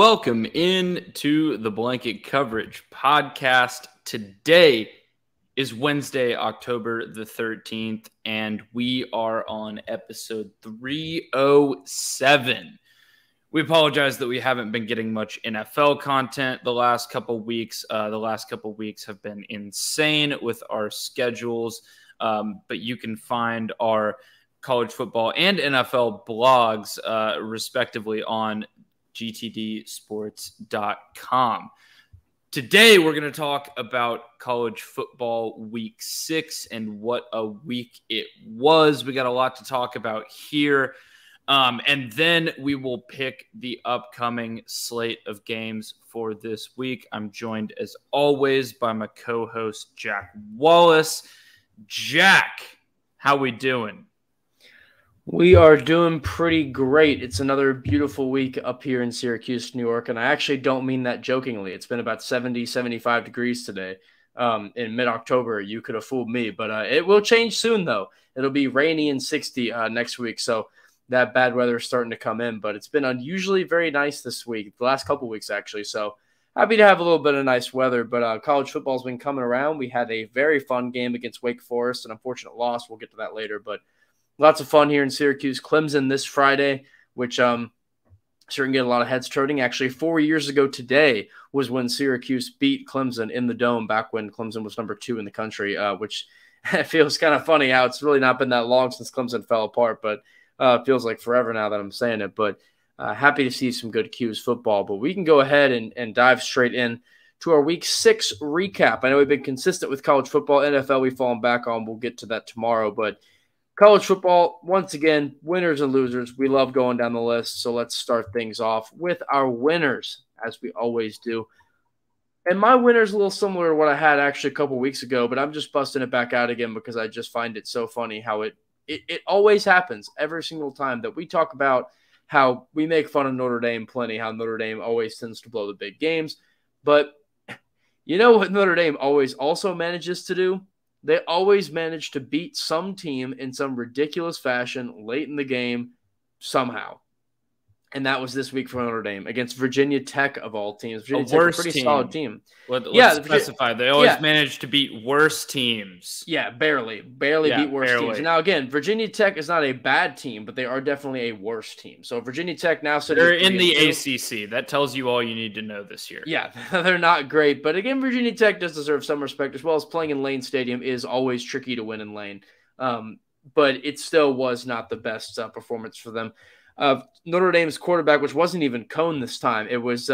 Welcome into the Blanket Coverage podcast. Today is Wednesday, October the 13th, and we are on episode 307. We apologize that we haven't been getting much NFL content the last couple weeks. The last couple weeks have been insane with our schedules, but you can find our college football and NFL blogs, respectively, on gtdsports.com. Today, we're going to talk about college football week 6 and what a week it was. We got a lot to talk about here. And then we will pick the upcoming slate of games for this week. I'm joined, as always, by my co-host, Jack Wallace. Jack, how we doing? We are doing pretty great. It's another beautiful week up here in Syracuse, New York, and I actually don't mean that jokingly. It's been about 70, 75 degrees today in mid-October. You could have fooled me, but it will change soon, though. It'll be rainy and 60 next week, so that bad weather is starting to come in, but it's been unusually very nice this week, the last couple weeks, actually, so happy to have a little bit of nice weather, but college football's been coming around. We had a very fun game against Wake Forest, an unfortunate loss. We'll get to that later, but lots of fun here in Syracuse. Clemson this Friday, which sure can get a lot of heads turning. Actually, 4 years ago today was when Syracuse beat Clemson in the Dome, back when Clemson was number 2 in the country, which feels kind of funny how it's really not been that long since Clemson fell apart, but it feels like forever now that I'm saying it. But happy to see some good Q's football. But we can go ahead and dive straight in to our Week 6 recap. I know we've been consistent with college football. NFL we've fallen back on. We'll get to that tomorrow, but college football, once again, winners and losers. We love going down the list, so let's start things off with our winners, as we always do. And my winner is a little similar to what I had actually a couple weeks ago, but I'm just busting it back out again because I just find it so funny how it always happens every single time that we talk about how we make fun of Notre Dame plenty, how Notre Dame always tends to blow the big games. But you know what Notre Dame always also manages to do? They always manage to beat some team in some ridiculous fashion late in the game somehow. And that was this week for Notre Dame against Virginia Tech, of all teams. Virginia Tech is a pretty solid team. Let's specify. They always manage to beat worse teams. Yeah, barely beat worse teams. And now, again, Virginia Tech is not a bad team, but they are definitely a worse team. So Virginia Tech now they're in the ACC. That tells you all you need to know this year. Yeah, they're not great. But again, Virginia Tech does deserve some respect, as well as playing in Lane Stadium is always tricky to win in Lane. But it still was not the best performance for them. Notre Dame's quarterback, which wasn't even Cone this time. It was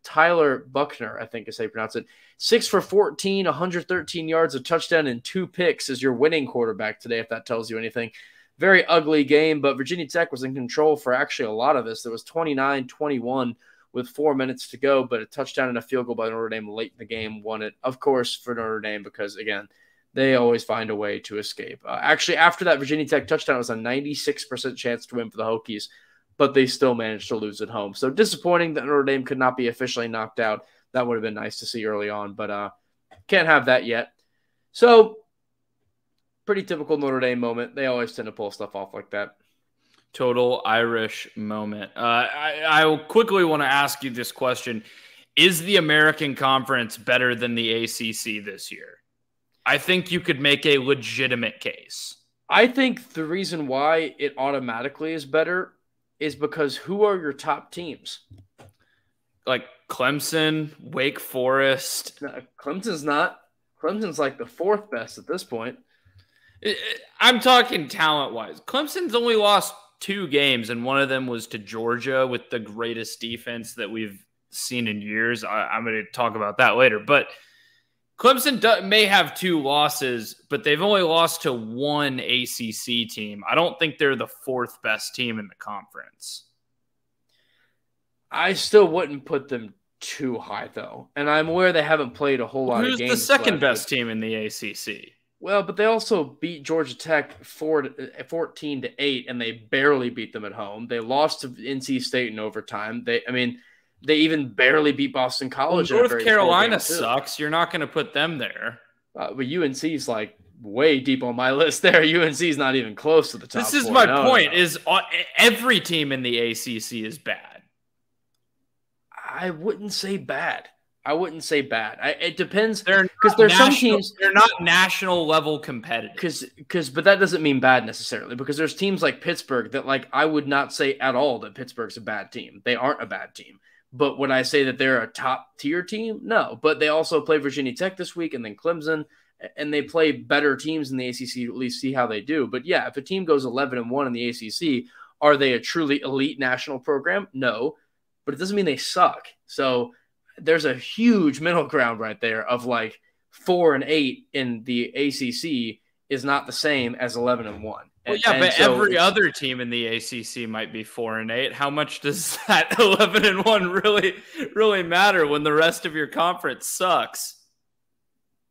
Tyler Buckner, I think is how you pronounce it. 6 for 14, 113 yards, a touchdown, and 2 picks is your winning quarterback today, if that tells you anything. Very ugly game, but Virginia Tech was in control for actually a lot of this. There was 29-21 with 4 minutes to go, but a touchdown and a field goal by Notre Dame late in the game won it, of course, for Notre Dame because, again, they always find a way to escape. Actually, after that Virginia Tech touchdown, it was a 96% chance to win for the Hokies, but they still managed to lose at home. So disappointing that Notre Dame could not be officially knocked out. That would have been nice to see early on, but can't have that yet. So pretty typical Notre Dame moment. They always tend to pull stuff off like that. Total Irish moment. I quickly want to ask you this question. Is the American Conference better than the ACC this year? I think you could make a legitimate case. I think the reason why it automatically is better is because who are your top teams? Like Clemson, Wake Forest. No, Clemson's not. Clemson's like the 4th best at this point. I'm talking talent-wise. Clemson's only lost 2 games, and one of them was to Georgia with the greatest defense that we've seen in years. I'm going to talk about that later, but Clemson may have 2 losses, but they've only lost to 1 ACC team. I don't think they're the 4th best team in the conference. I still wouldn't put them too high, though. And I'm aware they haven't played a whole lot of games. Who's the 2nd best team in the ACC? Well, but they also beat Georgia Tech 14-8, and they barely beat them at home. They lost to NC State in overtime. They even barely beat Boston College. Well, North Carolina sucks. You're not going to put them there. But UNC's like way deep on my list there. UNC's not even close to the top. This is my point, is every team in the ACC is bad. I wouldn't say bad. It depends because there's some teams they're not national level competitive. But that doesn't mean bad necessarily, because there's teams like Pittsburgh that, like, I would not say at all that Pittsburgh's a bad team. They aren't a bad team. But would I say that they're a top tier team? No. But they also play Virginia Tech this week and then Clemson, and they play better teams in the ACC to at least see how they do. But yeah, if a team goes 11-1 in the ACC, are they a truly elite national program? No. But it doesn't mean they suck. So there's a huge middle ground right there of like 4-8 in the ACC is not the same as 11-1. Well, yeah, but so every other team in the ACC might be 4-8. How much does that 11-1 really matter when the rest of your conference sucks?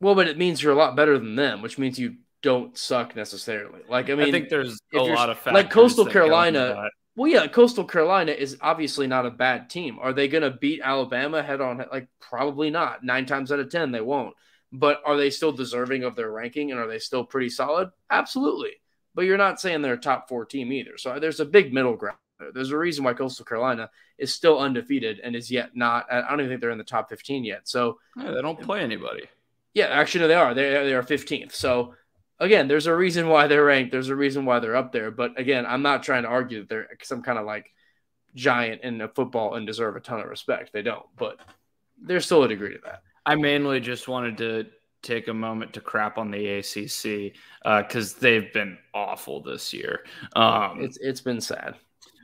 Well, but it means you're a lot better than them, which means you don't suck necessarily. Like, I mean, I think there's a lot of factors. Like Coastal Carolina. Well, yeah, Coastal Carolina is obviously not a bad team. Are they going to beat Alabama head on? Like, probably not. 9 times out of 10, they won't. But are they still deserving of their ranking, and are they still pretty solid? Absolutely. But you're not saying they're a top 4 team either. So there's a big middle ground there. There's a reason why Coastal Carolina is still undefeated and is yet not. I don't even think they're in the top 15 yet. So yeah, they don't play anybody. Yeah, actually, no, they are. They are 15th. So again, there's a reason why they're ranked. There's a reason why they're up there. But again, I'm not trying to argue that they're some kind of like giant in football and deserve a ton of respect. They don't. But there's still a degree to that. I mainly just wanted to take a moment to crap on the ACC because they've been awful this year. It's been sad.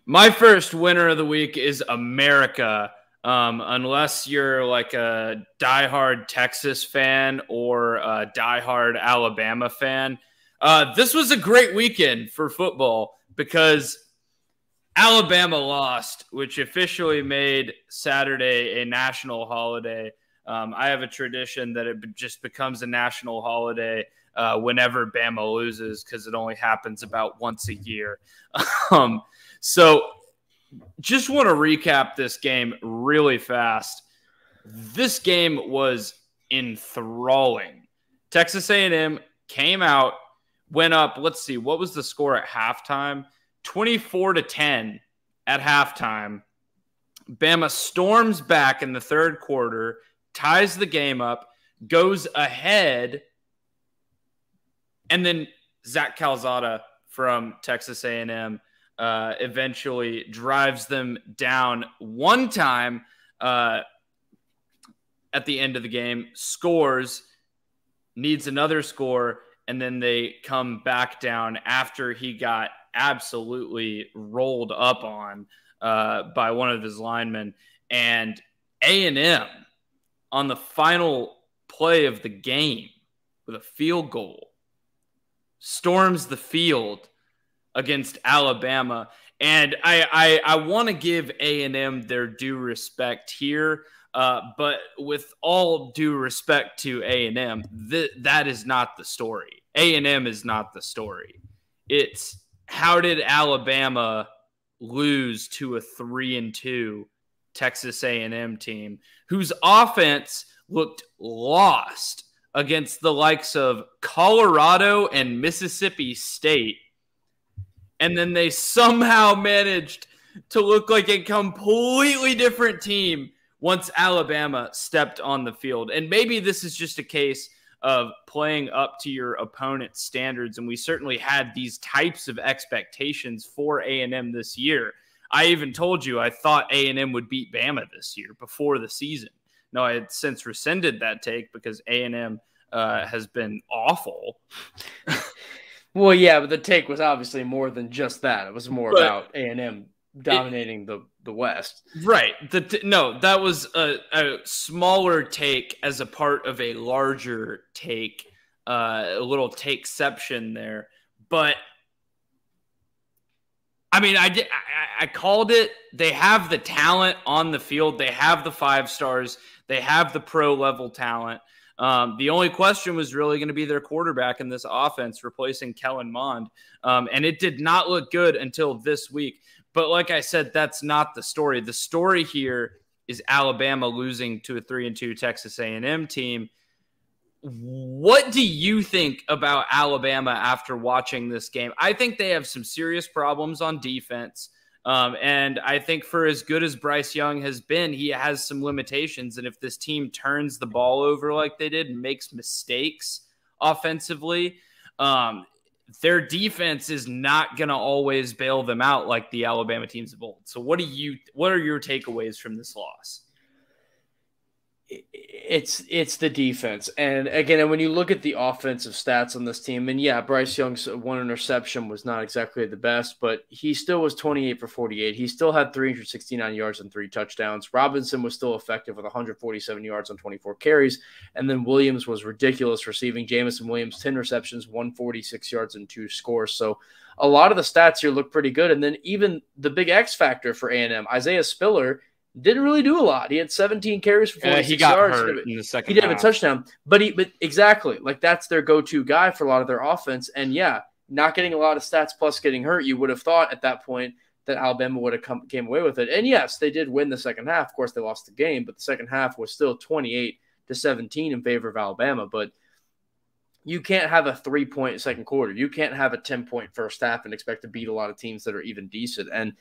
My first winner of the week is America. Unless you're like a diehard Texas fan or a diehard Alabama fan, this was a great weekend for football because Alabama lost, which officially made Saturday a national holiday. I have a tradition that it just becomes a national holiday whenever Bama loses because it only happens about once a year. So just want to recap this game really fast. This game was enthralling. Texas A&M came out, went up. Let's see, what was the score at halftime? 24-10 at halftime. Bama storms back in the third quarter, ties the game up, goes ahead, and then Zach Calzada from Texas A&M eventually drives them down one time at the end of the game, scores, needs another score, and then they come back down after he got absolutely rolled up on by one of his linemen. And A&M on the final play of the game with a field goal storms the field against Alabama. And I want to give A&M their due respect here, but with all due respect to A&M, that is not the story. A&M is not the story. It's how did Alabama lose to a 3-2 Texas A&M team whose offense looked lost against the likes of Colorado and Mississippi State. And then they somehow managed to look like a completely different team once Alabama stepped on the field. And maybe this is just a case of playing up to your opponent's standards. And we certainly had these types of expectations for A&M this year. I even told you I thought A&M would beat Bama this year before the season. No, I had since rescinded that take because A&M has been awful. Well, yeah, but the take was obviously more than just that. It was more about A&M dominating the West. Right. No, that was a smaller take as a part of a larger take, a little takeception there. But, I mean, I called it. They have the talent on the field. They have the 5 stars. They have the pro-level talent. The only question was really going to be their quarterback in this offense, replacing Kellen Mond. And it did not look good until this week. But like I said, that's not the story. The story here is Alabama losing to a 3-2 Texas A&M team. What do you think about Alabama after watching this game? I think they have some serious problems on defense. And I think for as good as Bryce Young has been, he has some limitations. And if this team turns the ball over like they did and makes mistakes offensively, their defense is not going to always bail them out like the Alabama teams of old. So what are your takeaways from this loss? It's the defense. And again, when you look at the offensive stats on this team, and yeah, Bryce Young's one interception was not exactly the best, but he still was 28 for 48. He still had 369 yards and 3 touchdowns. Robinson was still effective with 147 yards on 24 carries. And then Williams was ridiculous receiving. Jamison Williams, 10 receptions, 146 yards and 2 scores. So a lot of the stats here look pretty good. And then even the big X factor for A&M, Isaiah Spiller, didn't really do a lot. He had 17 carries for 46 he got yards. hurt in the second He did half. have a touchdown. But exactly, like that's their go-to guy for a lot of their offense. And yeah, not getting a lot of stats plus getting hurt, you would have thought at that point that Alabama would have came away with it. And yes, they did win the second half. Of course, they lost the game, but the second half was still 28-17 in favor of Alabama. But you can't have a 3-point second quarter. You can't have a 10-point first half and expect to beat a lot of teams that are even decent. And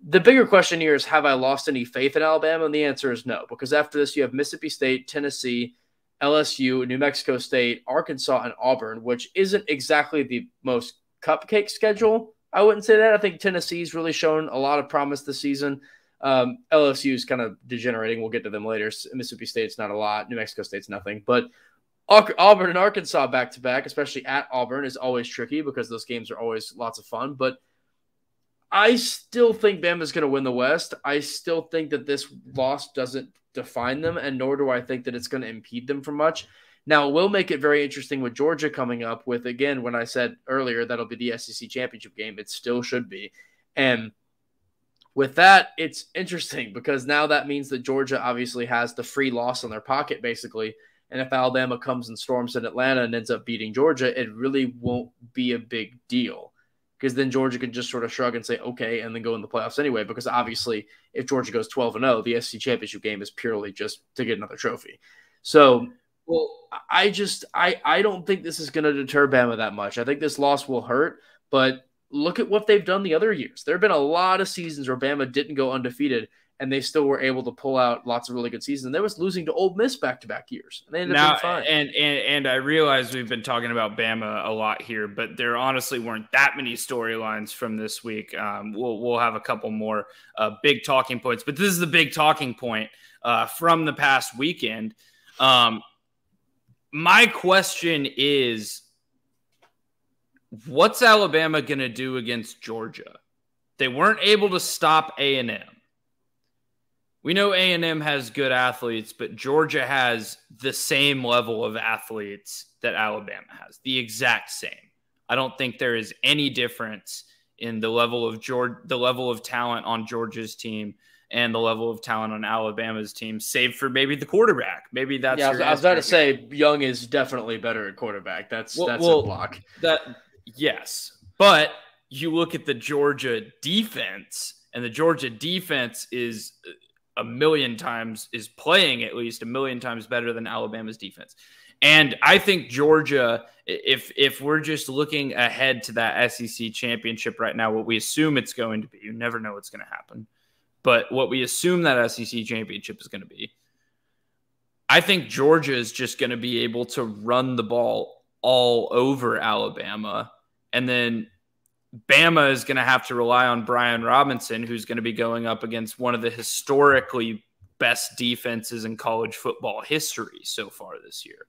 the bigger question here is, have I lost any faith in Alabama? And the answer is no, because after this, you have Mississippi State, Tennessee, LSU, New Mexico State, Arkansas, and Auburn, which isn't exactly the most cupcake schedule. I wouldn't say that. I think Tennessee's really shown a lot of promise this season. LSU is kind of degenerating. We'll get to them later. Mississippi State's not a lot. New Mexico State's nothing. But Auburn and Arkansas back-to-back, especially at Auburn, is always tricky because those games are always lots of fun. But I still think Bama's going to win the West. I still think that this loss doesn't define them, and nor do I think that it's going to impede them from much. Now, it will make it very interesting with Georgia coming up with, again, when I said earlier that'll be the SEC championship game, it still should be. And with that, it's interesting because now that means that Georgia obviously has the free loss in their pocket, basically. And if Alabama comes and storms in Atlanta and ends up beating Georgia, it really won't be a big deal, because then Georgia can just sort of shrug and say, okay, and then go in the playoffs anyway, because obviously if Georgia goes 12-0, the SEC championship game is purely just to get another trophy. So, well, I don't think this is going to deter Bama that much. I think this loss will hurt, but look at what they've done the other years. There have been a lot of seasons where Bama didn't go undefeated, and they still were able to pull out lots of really good seasons. They was losing to Ole Miss back-to-back years. And they ended up being fine. And I realize we've been talking about Bama a lot here, but there honestly weren't that many storylines from this week. We'll have a couple more big talking points, but this is the big talking point from the past weekend. My question is, what's Alabama going to do against Georgia? They weren't able to stop A&M. We know A&M has good athletes, but Georgia has the same level of athletes that Alabama has, the exact same. I don't think there is any difference in the level of talent on Georgia's team and the level of talent on Alabama's team, save for maybe the quarterback. Maybe that's I was about to say Young is definitely better at quarterback. That's a block. Yes, but you look at the Georgia defense, and the Georgia defense is playing at least a million times better than Alabama's defense. And I think Georgia, if we're just looking ahead to that SEC championship right now, what we assume it's going to be, you never know what's going to happen, but what we assume that SEC championship is going to be, I think Georgia is just going to be able to run the ball all over Alabama. And then Bama is going to have to rely on Brian Robinson, who's going to be going up against one of the historically best defenses in college football history so far this year.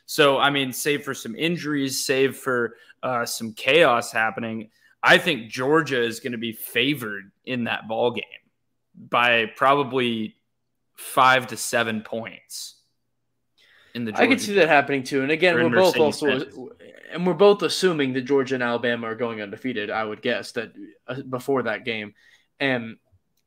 So, I mean, save for some injuries, save for some chaos happening, I think Georgia is going to be favored in that ball game by probably 5 to 7 points. I could see that happening too. And again, we're both assuming that Georgia and Alabama are going undefeated, I would guess, that before that game. And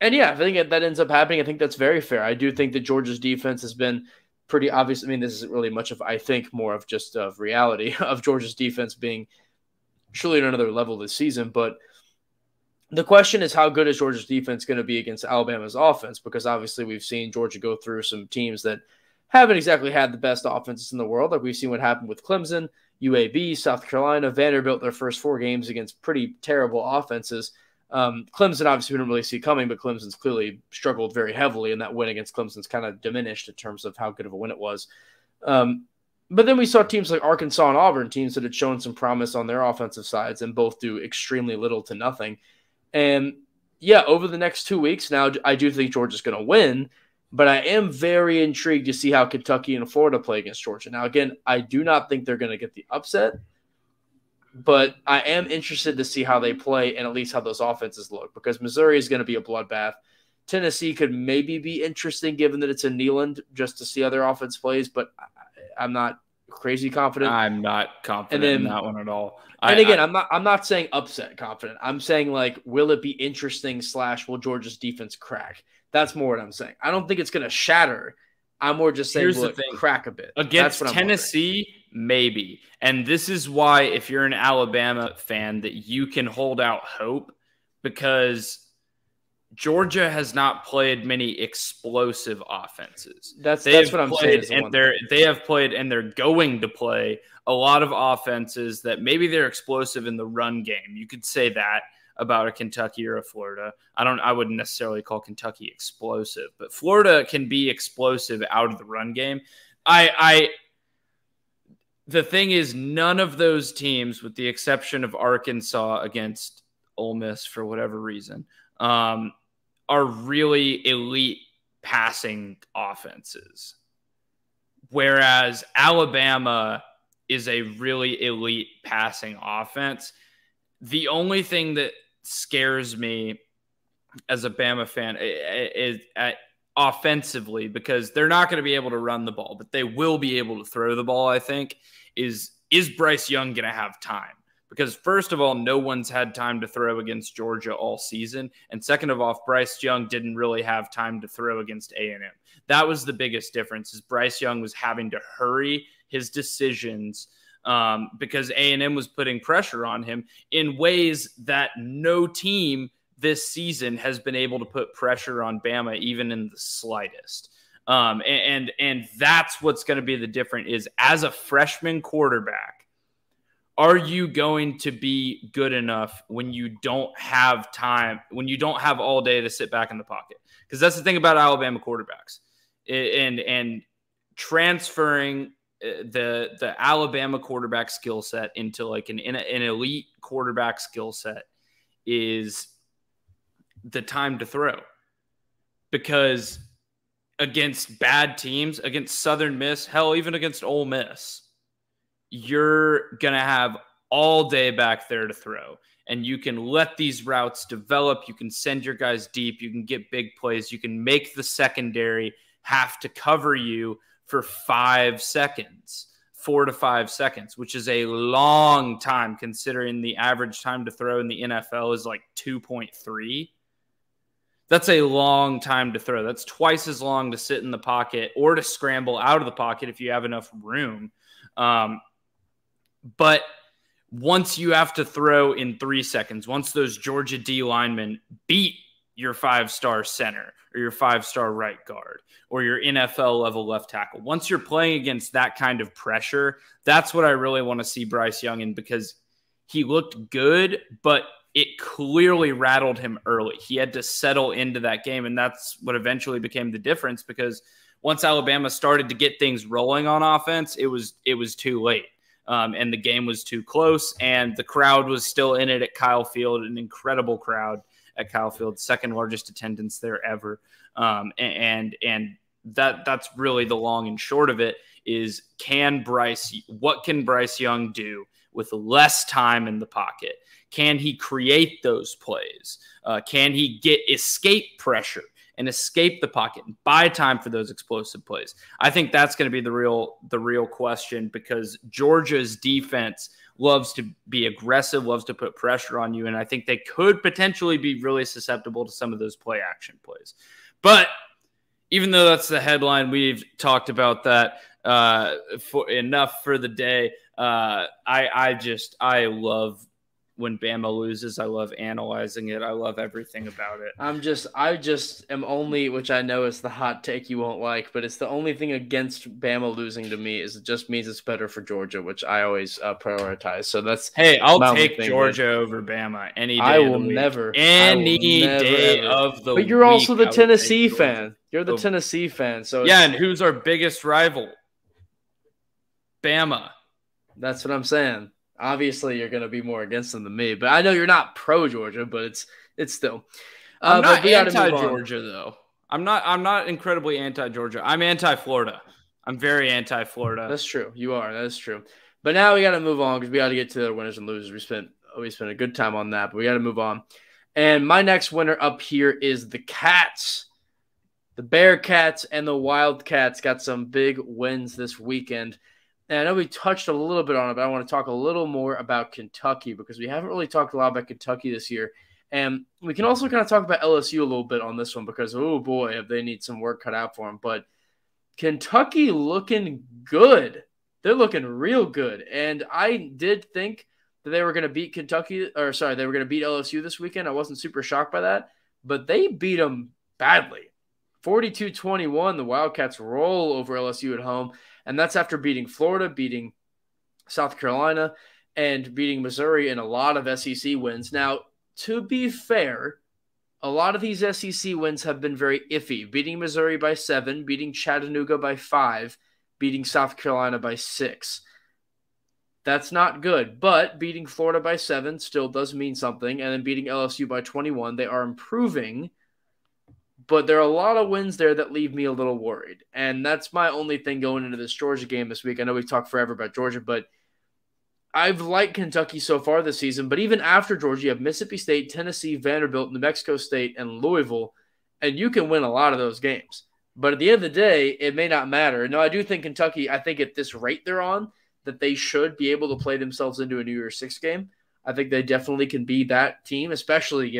yeah, I think that ends up happening. I think that's very fair. I do think that Georgia's defense has been pretty obvious. I mean, this isn't really much of, I think, more of just of reality of Georgia's defense being truly at another level this season. But the question is, how good is Georgia's defense going to be against Alabama's offense? Because obviously we've seen Georgia go through some teams that haven't exactly had the best offenses in the world. Like we've seen what happened with Clemson, UAB, South Carolina, Vanderbilt, their first 4 games against pretty terrible offenses. Clemson, obviously, we didn't really see coming, but Clemson's clearly struggled very heavily, and that win against Clemson's kind of diminished in terms of how good of a win it was. But then we saw teams like Arkansas and Auburn, teams that had shown some promise on their offensive sides, and both do extremely little to nothing. And yeah, over the next 2 weeks now, I do think Georgia's going to win, but I am very intrigued to see how Kentucky and Florida play against Georgia. Now, again, I do not think they're going to get the upset, but I am interested to see how they play and at least how those offenses look, because Missouri is going to be a bloodbath. Tennessee could maybe be interesting given that it's in Neyland, just to see how their offense plays, but I'm not crazy confident. I'm not confident in that one at all. I'm not saying upset confident. I'm saying, like, will it be interesting / will Georgia's defense crack? That's more what I'm saying. I don't think it's going to shatter. I'm more just saying will it crack a bit. Against Tennessee, maybe. And this is why, if you're an Alabama fan, that you can hold out hope, because Georgia has not played many explosive offenses. That's what I'm saying. They have played, and they're going to play a lot of offenses that maybe they're explosive in the run game. You could say that about a Kentucky or a Florida. I wouldn't necessarily call Kentucky explosive, but Florida can be explosive out of the run game. The thing is, none of those teams, with the exception of Arkansas against Ole Miss for whatever reason, are really elite passing offenses. Whereas Alabama is a really elite passing offense. The only thing that scares me as a Bama fan is offensively, because they're not going to be able to run the ball, but they will be able to throw the ball, I think, is Bryce Young going to have time? Because first of all, no one's had time to throw against Georgia all season. And second of all, Bryce Young didn't really have time to throw against A&M. That was the biggest difference, is Bryce Young was having to hurry his decisions because A&M was putting pressure on him in ways that no team this season has been able to put pressure on Bama, even in the slightest. And that's what's going to be the difference, is as a freshman quarterback, are you going to be good enough when you don't have time, when you don't have all day to sit back in the pocket? Because that's the thing about Alabama quarterbacks, and transferring the Alabama quarterback skill set into like an elite quarterback skill set is the time to throw. Because against bad teams, against Southern Miss, hell, even against Ole Miss, you're going to have all day back there to throw. And you can let these routes develop. You can send your guys deep. You can get big plays. You can make the secondary have to cover you for 5 seconds, 4 to 5 seconds, which is a long time considering the average time to throw in the NFL is like 2.3. That's a long time to throw. That's twice as long to sit in the pocket or to scramble out of the pocket if you have enough room. But once you have to throw in 3 seconds, once those Georgia D linemen beat your 5-star center or your 5-star right guard or your NFL level left tackle, once you're playing against that kind of pressure, that's what I really want to see Bryce Young in, because he looked good, but it clearly rattled him early. He had to settle into that game, and that's what eventually became the difference, because once Alabama started to get things rolling on offense, it was too late. And the game was too close, and the crowd was still in it at Kyle Field, an incredible crowd at Kyle Field, second largest attendance there ever. And that's really the long and short of it, is what can Bryce Young do with less time in the pocket? Can he create those plays? Can he escape pressure and escape the pocket and buy time for those explosive plays? I think that's going to be the real question, because Georgia's defense loves to be aggressive, loves to put pressure on you, and I think they could potentially be really susceptible to some of those play action plays. But even though that's the headline, we've talked about that enough for the day. I love when Bama loses. I love analyzing it. I love everything about it. I just am only, which I know is the hot take you won't like, but it's the only thing against Bama losing to me is it just means it's better for Georgia, which I always prioritize. So that's I'll take Georgia over Bama any day. I will of the week. never Any day ever. of the week. But you're also the Tennessee fan. You're the Tennessee fan. So yeah, and who's our biggest rival? Bama. That's what I'm saying. Obviously, you're going to be more against them than me, but I know you're not pro Georgia, but it's still. I'm not anti-Georgia though. I'm not incredibly anti-Georgia. I'm anti-Florida. I'm very anti-Florida. That's true. You are. That is true. But now we got to move on because we got to get to the winners and losers. We spent a good time on that, but we got to move on. And my next winner up here is the Cats. The Bearcats and the Wildcats got some big wins this weekend. And I know we touched a little bit on it, but I want to talk a little more about Kentucky because we haven't really talked a lot about Kentucky this year. And we can also kind of talk about LSU a little bit on this one because, oh boy, if they need some work cut out for them. But Kentucky looking good. They're looking real good. And I did think that they were going to beat they were going to beat LSU this weekend. I wasn't super shocked by that, but they beat them badly. 42-21, the Wildcats roll over LSU at home. And that's after beating Florida, beating South Carolina, and beating Missouri in a lot of SEC wins. Now, to be fair, a lot of these SEC wins have been very iffy. Beating Missouri by 7, beating Chattanooga by 5, beating South Carolina by 6. That's not good, but beating Florida by 7 still does mean something. And then beating LSU by 21, they are improving. But there are a lot of wins there that leave me a little worried. And that's my only thing going into this Georgia game this week. I know we've talked forever about Georgia, but I've liked Kentucky so far this season. But even after Georgia, you have Mississippi State, Tennessee, Vanderbilt, New Mexico State, and Louisville. And you can win a lot of those games. But at the end of the day, it may not matter. No, I do think Kentucky, I think at this rate they're on, that they should be able to play themselves into a New Year's Six game. I think they definitely can be that team, especially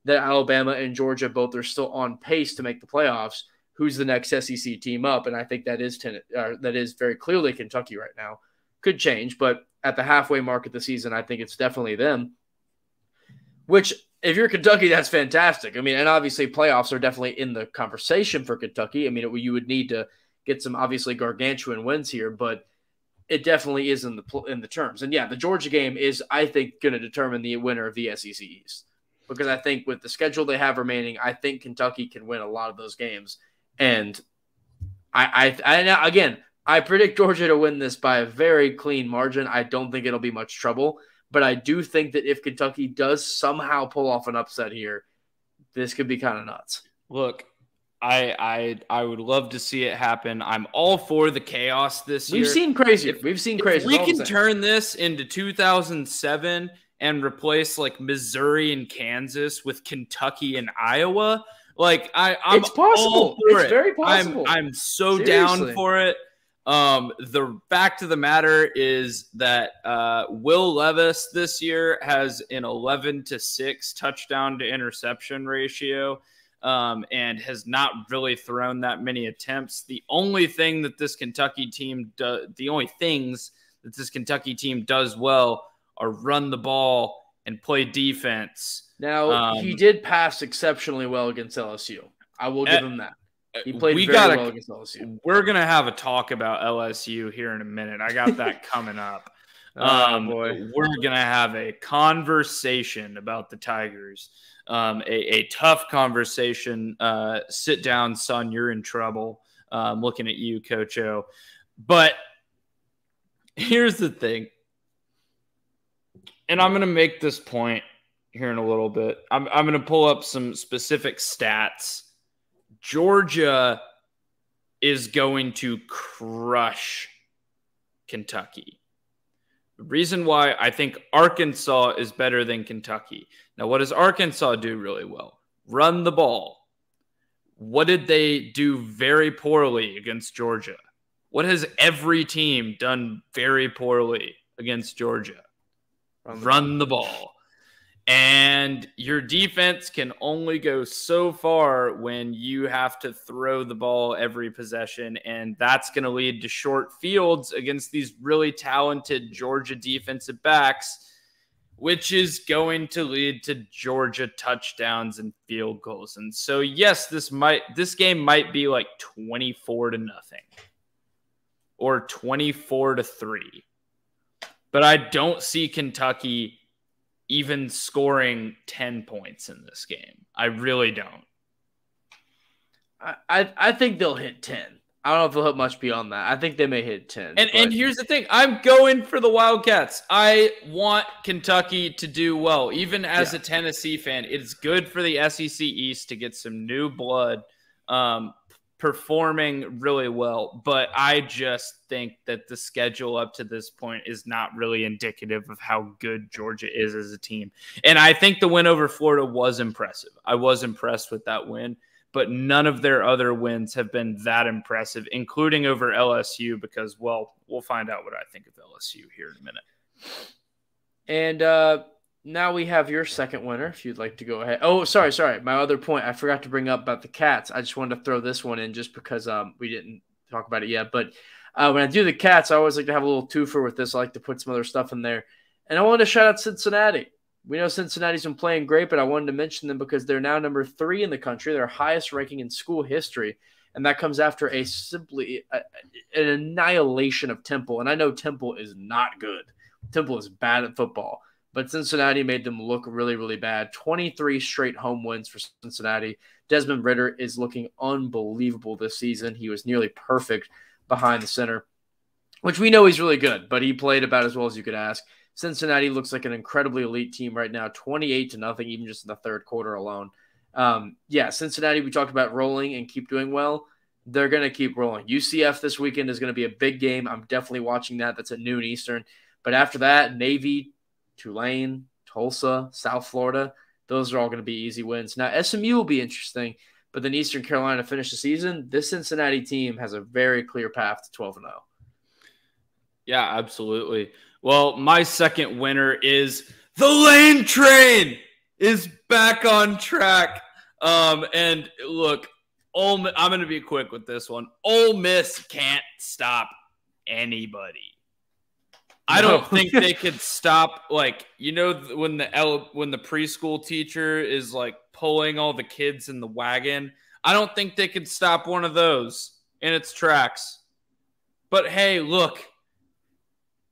that Alabama and Georgia both are still on pace to make the playoffs. Who's the next SEC team up? And I think that is very clearly Kentucky right now. Could change, but at the halfway mark of the season, I think it's definitely them. Which, if you're Kentucky, that's fantastic. I mean, and obviously playoffs are definitely in the conversation for Kentucky. I mean, you would need to get some obviously gargantuan wins here, but it definitely is in the terms. And yeah, the Georgia game is, I think, going to determine the winner of the SEC East. Because I think with the schedule they have remaining, I think Kentucky can win a lot of those games. And I predict Georgia to win this by a very clean margin. I don't think it'll be much trouble. But I do think that if Kentucky does somehow pull off an upset here, this could be kind of nuts. Look, I would love to see it happen. I'm all for the chaos this year. We've seen crazy. If we can turn this into 2007 and replace like Missouri and Kansas with Kentucky and Iowa, like it's possible. It's very possible. I'm so down for it. The fact of the matter is that Will Levis this year has an 11-6 touchdown to interception ratio, and has not really thrown that many attempts. The only things that this Kentucky team does well are run the ball and play defense. Now, he did pass exceptionally well against LSU. I will give him that. He played very well against LSU. We're going to have a talk about LSU here in a minute. I got that coming up. We're going to have a conversation about the Tigers. A tough conversation. Sit down, son. You're in trouble. Looking at you, Coach O. But here's the thing. And I'm going to make this point here in a little bit. I'm going to pull up some specific stats. Georgia is going to crush Kentucky. The reason why I think Arkansas is better than Kentucky. Now, what does Arkansas do really well? Run the ball. What did they do very poorly against Georgia? What has every team done very poorly against Georgia? Run the ball. And your defense can only go so far when you have to throw the ball every possession. And that's going to lead to short fields against these really talented Georgia defensive backs. which is going to lead to Georgia touchdowns and field goals. And so, yes, this game might be like 24-0 or 24-3. But I don't see Kentucky even scoring 10 points in this game. I really don't. I think they'll hit 10. I don't know if they'll hit much beyond that. I think they may hit 10. And here's the thing. I'm going for the Wildcats. I want Kentucky to do well. Even as a Tennessee fan, it's good for the SEC East to get some new blood performing really well. But I just think that the schedule up to this point is not really indicative of how good Georgia is as a team. And I think the win over Florida was impressive. I was impressed with that win. But none of their other wins have been that impressive, including over LSU, because, well, we'll find out what I think of LSU here in a minute. And now we have your second winner, if you'd like to go ahead. Oh, sorry. My other point I forgot to bring up about the Cats. I just wanted to throw this one in just because we didn't talk about it yet. But when I do the Cats, I always like to have a little twofer with this. I like to put some other stuff in there. And I wanted to shout out Cincinnati. We know Cincinnati's been playing great, but I wanted to mention them because they're now number 3 in the country, their highest ranking in school history, and that comes after an annihilation of Temple. And I know Temple is not good. Temple is bad at football, but Cincinnati made them look really, really bad. 23 straight home wins for Cincinnati. Desmond Ridder is looking unbelievable this season. He was nearly perfect behind the center, which we know he's really good, but he played about as well as you could ask. Cincinnati looks like an incredibly elite team right now, 28-0, even just in the third quarter alone. Cincinnati, we talked about rolling and keep doing well. They're going to keep rolling. UCF this weekend is going to be a big game. I'm definitely watching that. That's at noon Eastern. But after that, Navy, Tulane, Tulsa, South Florida, those are all going to be easy wins. Now, SMU will be interesting, but then Eastern Carolina to finish the season. This Cincinnati team has a very clear path to 12-0. Yeah, absolutely. Well, my second winner is the Lane Train is back on track. And look, I'm going to be quick with this one. Ole Miss can't stop anybody. I don't think they could stop, when the preschool teacher is like pulling all the kids in the wagon. I don't think they could stop one of those in its tracks. But hey, look,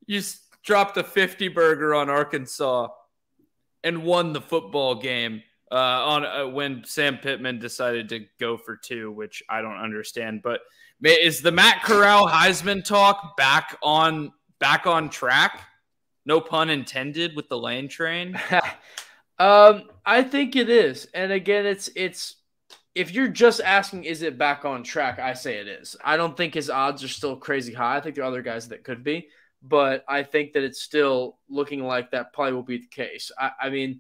you dropped a 50 burger on Arkansas and won the football game when Sam Pittman decided to go for 2, which I don't understand. But is the Matt Corral Heisman talk back on track? No pun intended with the Lane Train. I think it is. And again, it's if you're just asking, is it back on track? I say it is. I don't think his odds are still crazy high. I think there are other guys that could be. But I think that it's still looking like that probably will be the case. I mean,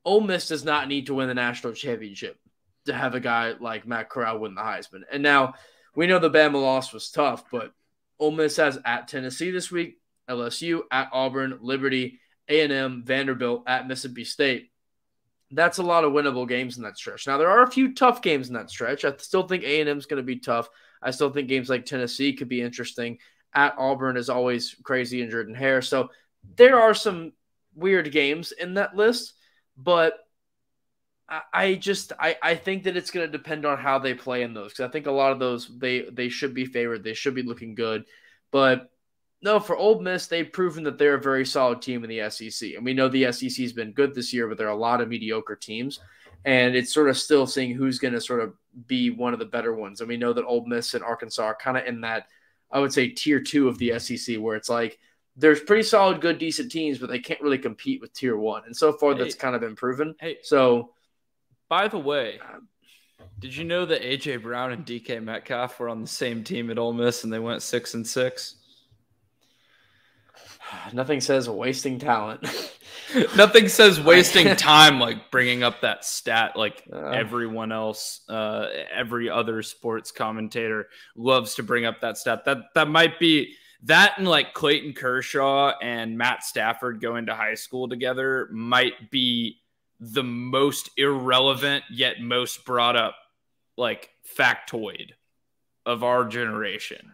Ole Miss does not need to win the national championship to have a guy like Matt Corral win the Heisman. And now we know the Bama loss was tough, but Ole Miss has at Tennessee this week, LSU, at Auburn, Liberty, A&M, Vanderbilt, at Mississippi State. That's a lot of winnable games in that stretch. Now, there are a few tough games in that stretch. I still think A&M is going to be tough. I still think games like Tennessee could be interesting. At Auburn is always crazy and Jordan Hare. So there are some weird games in that list, but I think that it's going to depend on how they play in those, because I think a lot of those they should be favored. They should be looking good. But no, for Ole Miss, they've proven that they're a very solid team in the SEC. And we know the SEC has been good this year, but there are a lot of mediocre teams. And it's sort of still seeing who's going to sort of be one of the better ones. And we know that Ole Miss and Arkansas are kind of in that, I would say, tier 2 of the SEC, where it's like there's pretty solid, good, decent teams, but they can't really compete with tier 1. And so far, that's kind of been proven. So, by the way, did you know that A.J. Brown and DK Metcalf were on the same team at Ole Miss and they went 6-6? Nothing says wasting talent. Nothing says wasting time like bringing up that stat like everyone else, every other sports commentator loves to bring up that stat. That might be that, and like Clayton Kershaw and Matt Stafford going to high school together might be the most irrelevant yet most brought up like factoid of our generation.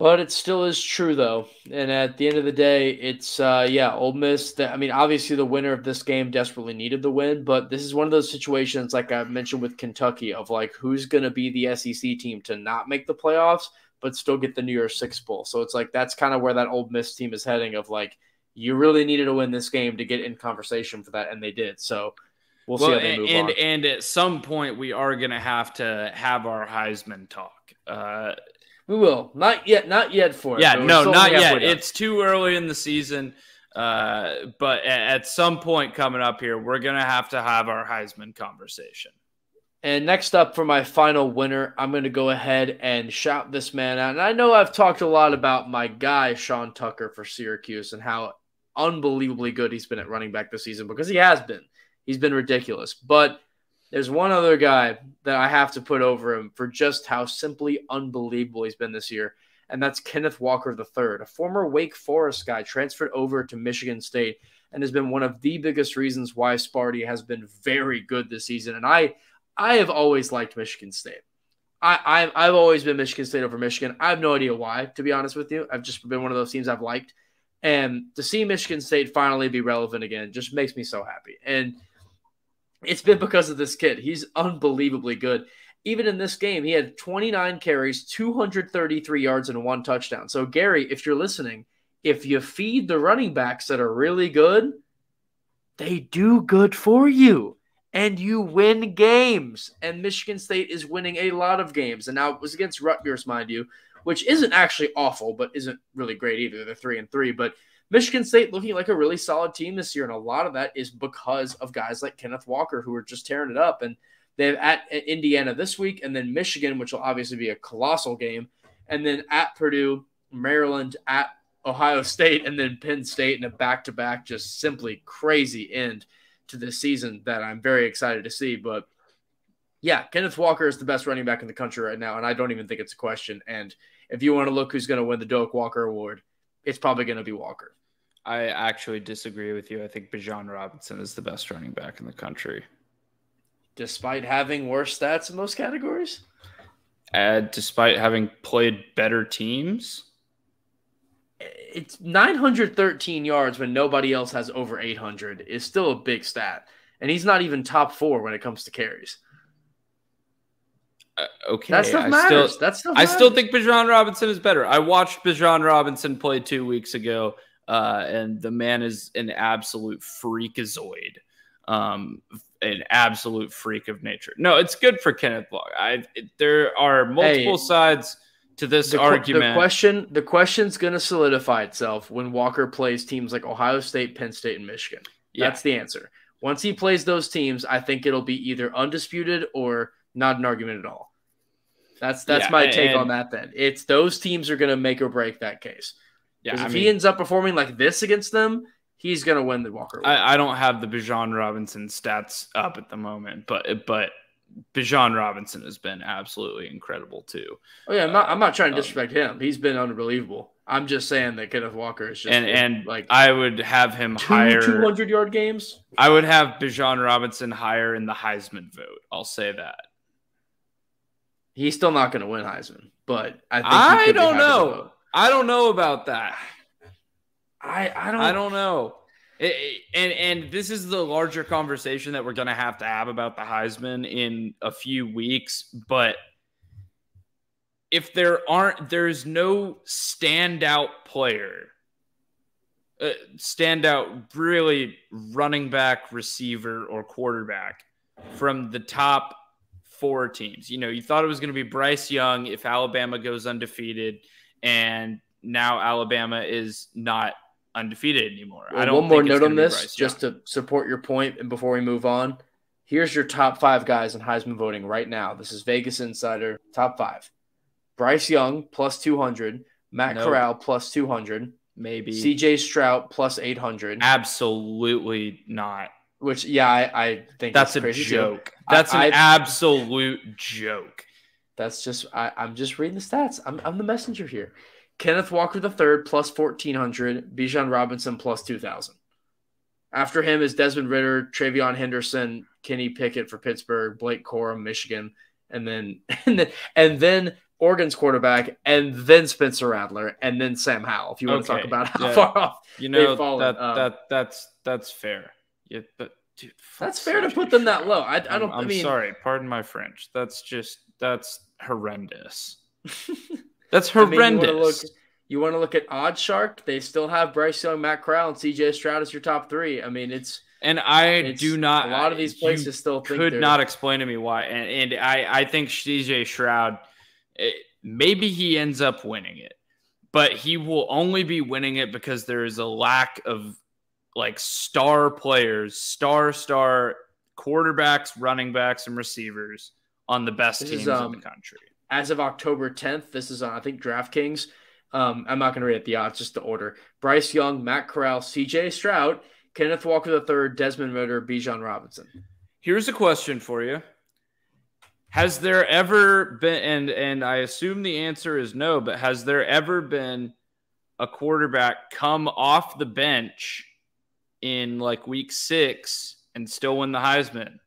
But it still is true, though. And at the end of the day, it's, Ole Miss. Obviously, the winner of this game desperately needed the win. But this is one of those situations, like I mentioned with Kentucky, of like who's going to be the SEC team to not make the playoffs, but still get the New Year's Six Bowl. So it's like that's kind of where that Ole Miss team is heading of like, you really needed to win this game to get in conversation for that. And they did. So we'll see how they move on. And at some point, we are going to have our Heisman talk. We will. Not yet for it. Yeah, no, not yet. It's too early in the season. But at some point coming up here, we're going to have our Heisman conversation. And next up for my final winner, I'm going to go ahead and shout this man out. And I know I've talked a lot about my guy, Sean Tucker, for Syracuse and how unbelievably good he's been at running back this season, because he has been. He's been ridiculous. But there's one other guy that I have to put over him for just how simply unbelievable he's been this year, and that's Kenneth Walker III, a former Wake Forest guy transferred over to Michigan State and has been one of the biggest reasons why Sparty has been very good this season. And I have always liked Michigan State. I've always been Michigan State over Michigan. I have no idea why, to be honest with you. I've just been one of those teams I've liked. And to see Michigan State finally be relevant again just makes me so happy. And it's been because of this kid. He's unbelievably good. Even in this game, he had 29 carries, 233 yards, and 1 touchdown. So, Gary, if you're listening, if you feed the running backs that are really good, they do good for you. And you win games. And Michigan State is winning a lot of games. And now it was against Rutgers, mind you, which isn't actually awful, but isn't really great either. They're 3-3. But Michigan State looking like a really solid team this year, and a lot of that is because of guys like Kenneth Walker who are just tearing it up. And they have at Indiana this week, and then Michigan, which will obviously be a colossal game, and then at Purdue, Maryland, at Ohio State, and then Penn State in a back-to-back, just simply crazy end to this season that I'm very excited to see. But yeah, Kenneth Walker is the best running back in the country right now, and I don't even think it's a question. And if you want to look who's going to win the Doak Walker Award, it's probably going to be Walker. I actually disagree with you. I think Bijan Robinson is the best running back in the country. Despite having worse stats in those categories? Despite having played better teams? It's 913 yards when nobody else has over 800 is still a big stat. And he's not even top 4 when it comes to carries. Okay. That stuff matters. I still think Bijan Robinson is better. I watched Bijan Robinson play 2 weeks ago. And the man is an absolute freakazoid, an absolute freak of nature. No, it's good for Kenneth Walker. There are multiple sides to this argument. The question's going to solidify itself when Walker plays teams like Ohio State, Penn State, and Michigan. Yeah. That's the answer. Once he plays those teams, I think it'll be either undisputed or not an argument at all. That's my take on that then. It's those teams are going to make or break that case. Yeah, if he ends up performing like this against them, he's going to win the Walker Award. I don't have the Bijan Robinson stats up at the moment, but Bijan Robinson has been absolutely incredible too. Oh yeah, I'm not trying to disrespect him. He's been unbelievable. I'm just saying that Kenneth Walker is just and like I would have him higher 200-yard games. I would have Bijan Robinson higher in the Heisman vote. I'll say that. He's still not going to win Heisman, but I don't know. I don't know about that. I don't know. And this is the larger conversation that we're going to have about the Heisman in a few weeks. But if there's no standout player, standout really running back, receiver, or quarterback from the top 4 teams. You know, you thought it was going to be Bryce Young if Alabama goes undefeated. And now Alabama is not undefeated anymore. Well, I don't. One more note on this, just to support your point, and before we move on, here's your top 5 guys in Heisman voting right now. This is Vegas Insider top 5: Bryce Young plus 200, Matt Corral plus 200, maybe C.J. Stroud plus 800. Absolutely not. Which, yeah, I think that's a joke. That's an absolute joke. That's just I'm just reading the stats. I'm the messenger here. Kenneth Walker III plus 1,400. Bijan Robinson plus 2,000. After him is Desmond Ridder, Travion Henderson, Kenny Pickett for Pittsburgh, Blake Corum, Michigan, and then Oregon's quarterback, and then Spencer Rattler, and then Sam Howell. If you want to talk about how far off they've fallen, that's fair. Yeah, but dude, that's fair to put them that low. I'm sorry. Pardon my French. That's horrendous. That's horrendous. You want to look at Oddshark? They still have Bryce Young, Matt Corral, and C.J. Stroud as your top three. I mean, do not. A lot of these places still could not explain to me why. And I think C.J. Stroud, maybe he ends up winning it, but he will only be winning it because there is a lack of like star players, star quarterbacks, running backs, and receivers on the best teams in the country. As of October 10th, this is on, I think, DraftKings. I'm not going to read it the odds, just the order. Bryce Young, Matt Corral, C.J. Stroud, Kenneth Walker III, Desmond Ridder, Bijan Robinson. Here's a question for you. Has there ever been, and I assume the answer is no, but has there ever been a quarterback come off the bench in like week 6 and still win the Heisman?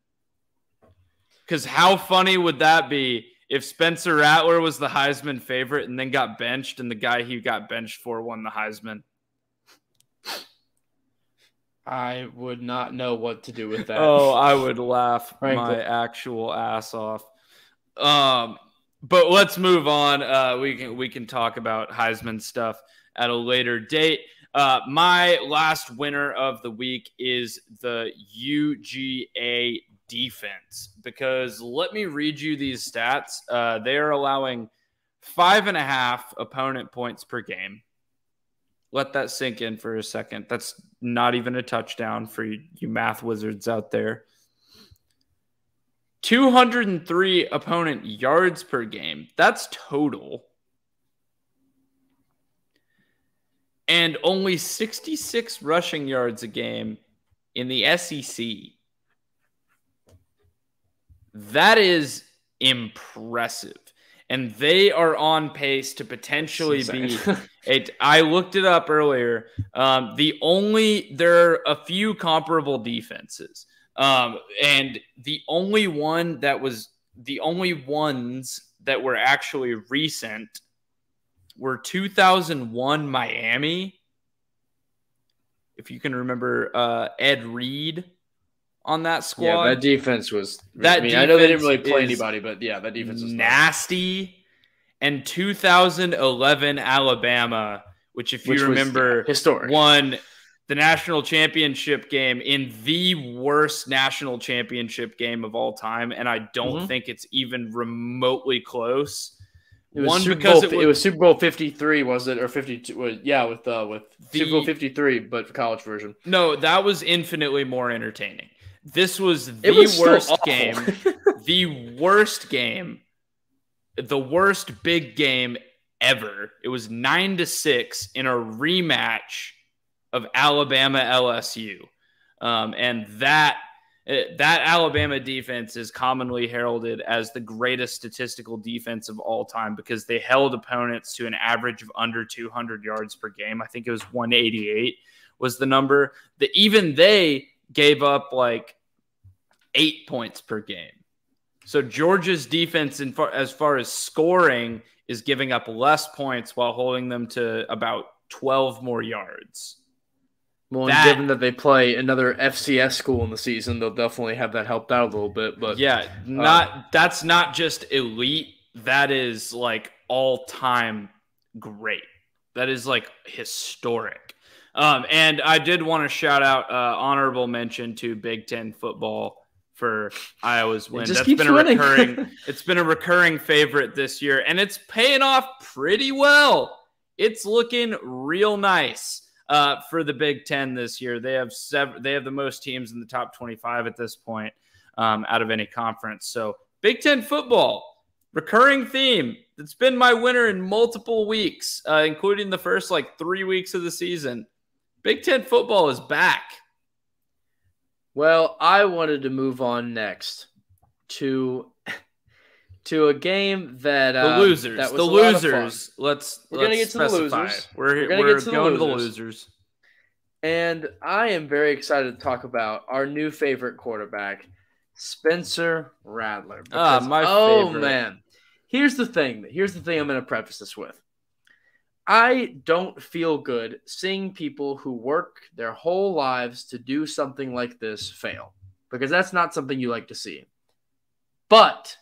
Because how funny would that be if Spencer Rattler was the Heisman favorite and then got benched and the guy he got benched for won the Heisman? I would not know what to do with that. Oh, I would laugh my actual ass off. But let's move on. We can talk about Heisman stuff at a later date. My last winner of the week is the UGA defense, because let me read you these stats. They are allowing 5.5 opponent points per game. Let that sink in for a second. That's not even a touchdown for you math wizards out there. 203 opponent yards per game. That's total. And only 66 rushing yards a game in the SEC. That is impressive. And they are on pace to potentially be I looked it up earlier. There are a few comparable defenses. And the only ones that were actually recent were 2001 Miami. If you can remember Ed Reed on that squad. Yeah, that defense was I know they didn't really play anybody, but yeah, that defense was nasty. And 2011 Alabama, which if you remember, historic, won the national championship game in the worst national championship game of all time, and I don't think it's even remotely close. It was Super Bowl 53, was it, or 52? Yeah, with Super Bowl 53, but college version. No, that was infinitely more entertaining. This was the worst game, the worst big game ever. It was 9-6 in a rematch of Alabama LSU. And that Alabama defense is commonly heralded as the greatest statistical defense of all time because they held opponents to an average of under 200 yards per game. I think it was 188 was the number. Even they gave up like 8 points per game. So Georgia's defense, as far as scoring, is giving up less points while holding them to about 12 more yards. Well, and given that they play another FCS school in the season, they'll definitely have that helped out a little bit. But yeah, that's not just elite. That is like all-time great. That is like historic. And I did want to shout out honorable mention to Big Ten football for Iowa's win. That's been it's been a recurring favorite this year, and it's paying off pretty well. It's looking real nice for the Big Ten this year. They have the most teams in the top 25 at this point out of any conference. So Big Ten football, recurring theme. It's been my winner in multiple weeks, including the first 3 weeks of the season. Big Ten football is back. Well, I wanted to move on next to a game that the losers. That was the losers. We're gonna get to the losers. We're going to the losers. And I am very excited to talk about our new favorite quarterback, Spencer Rattler. My favorite. Man, Here's the thing. Here's the thing I'm going to preface this with. I don't feel good seeing people who work their whole lives to do something like this fail, because that's not something you like to see. But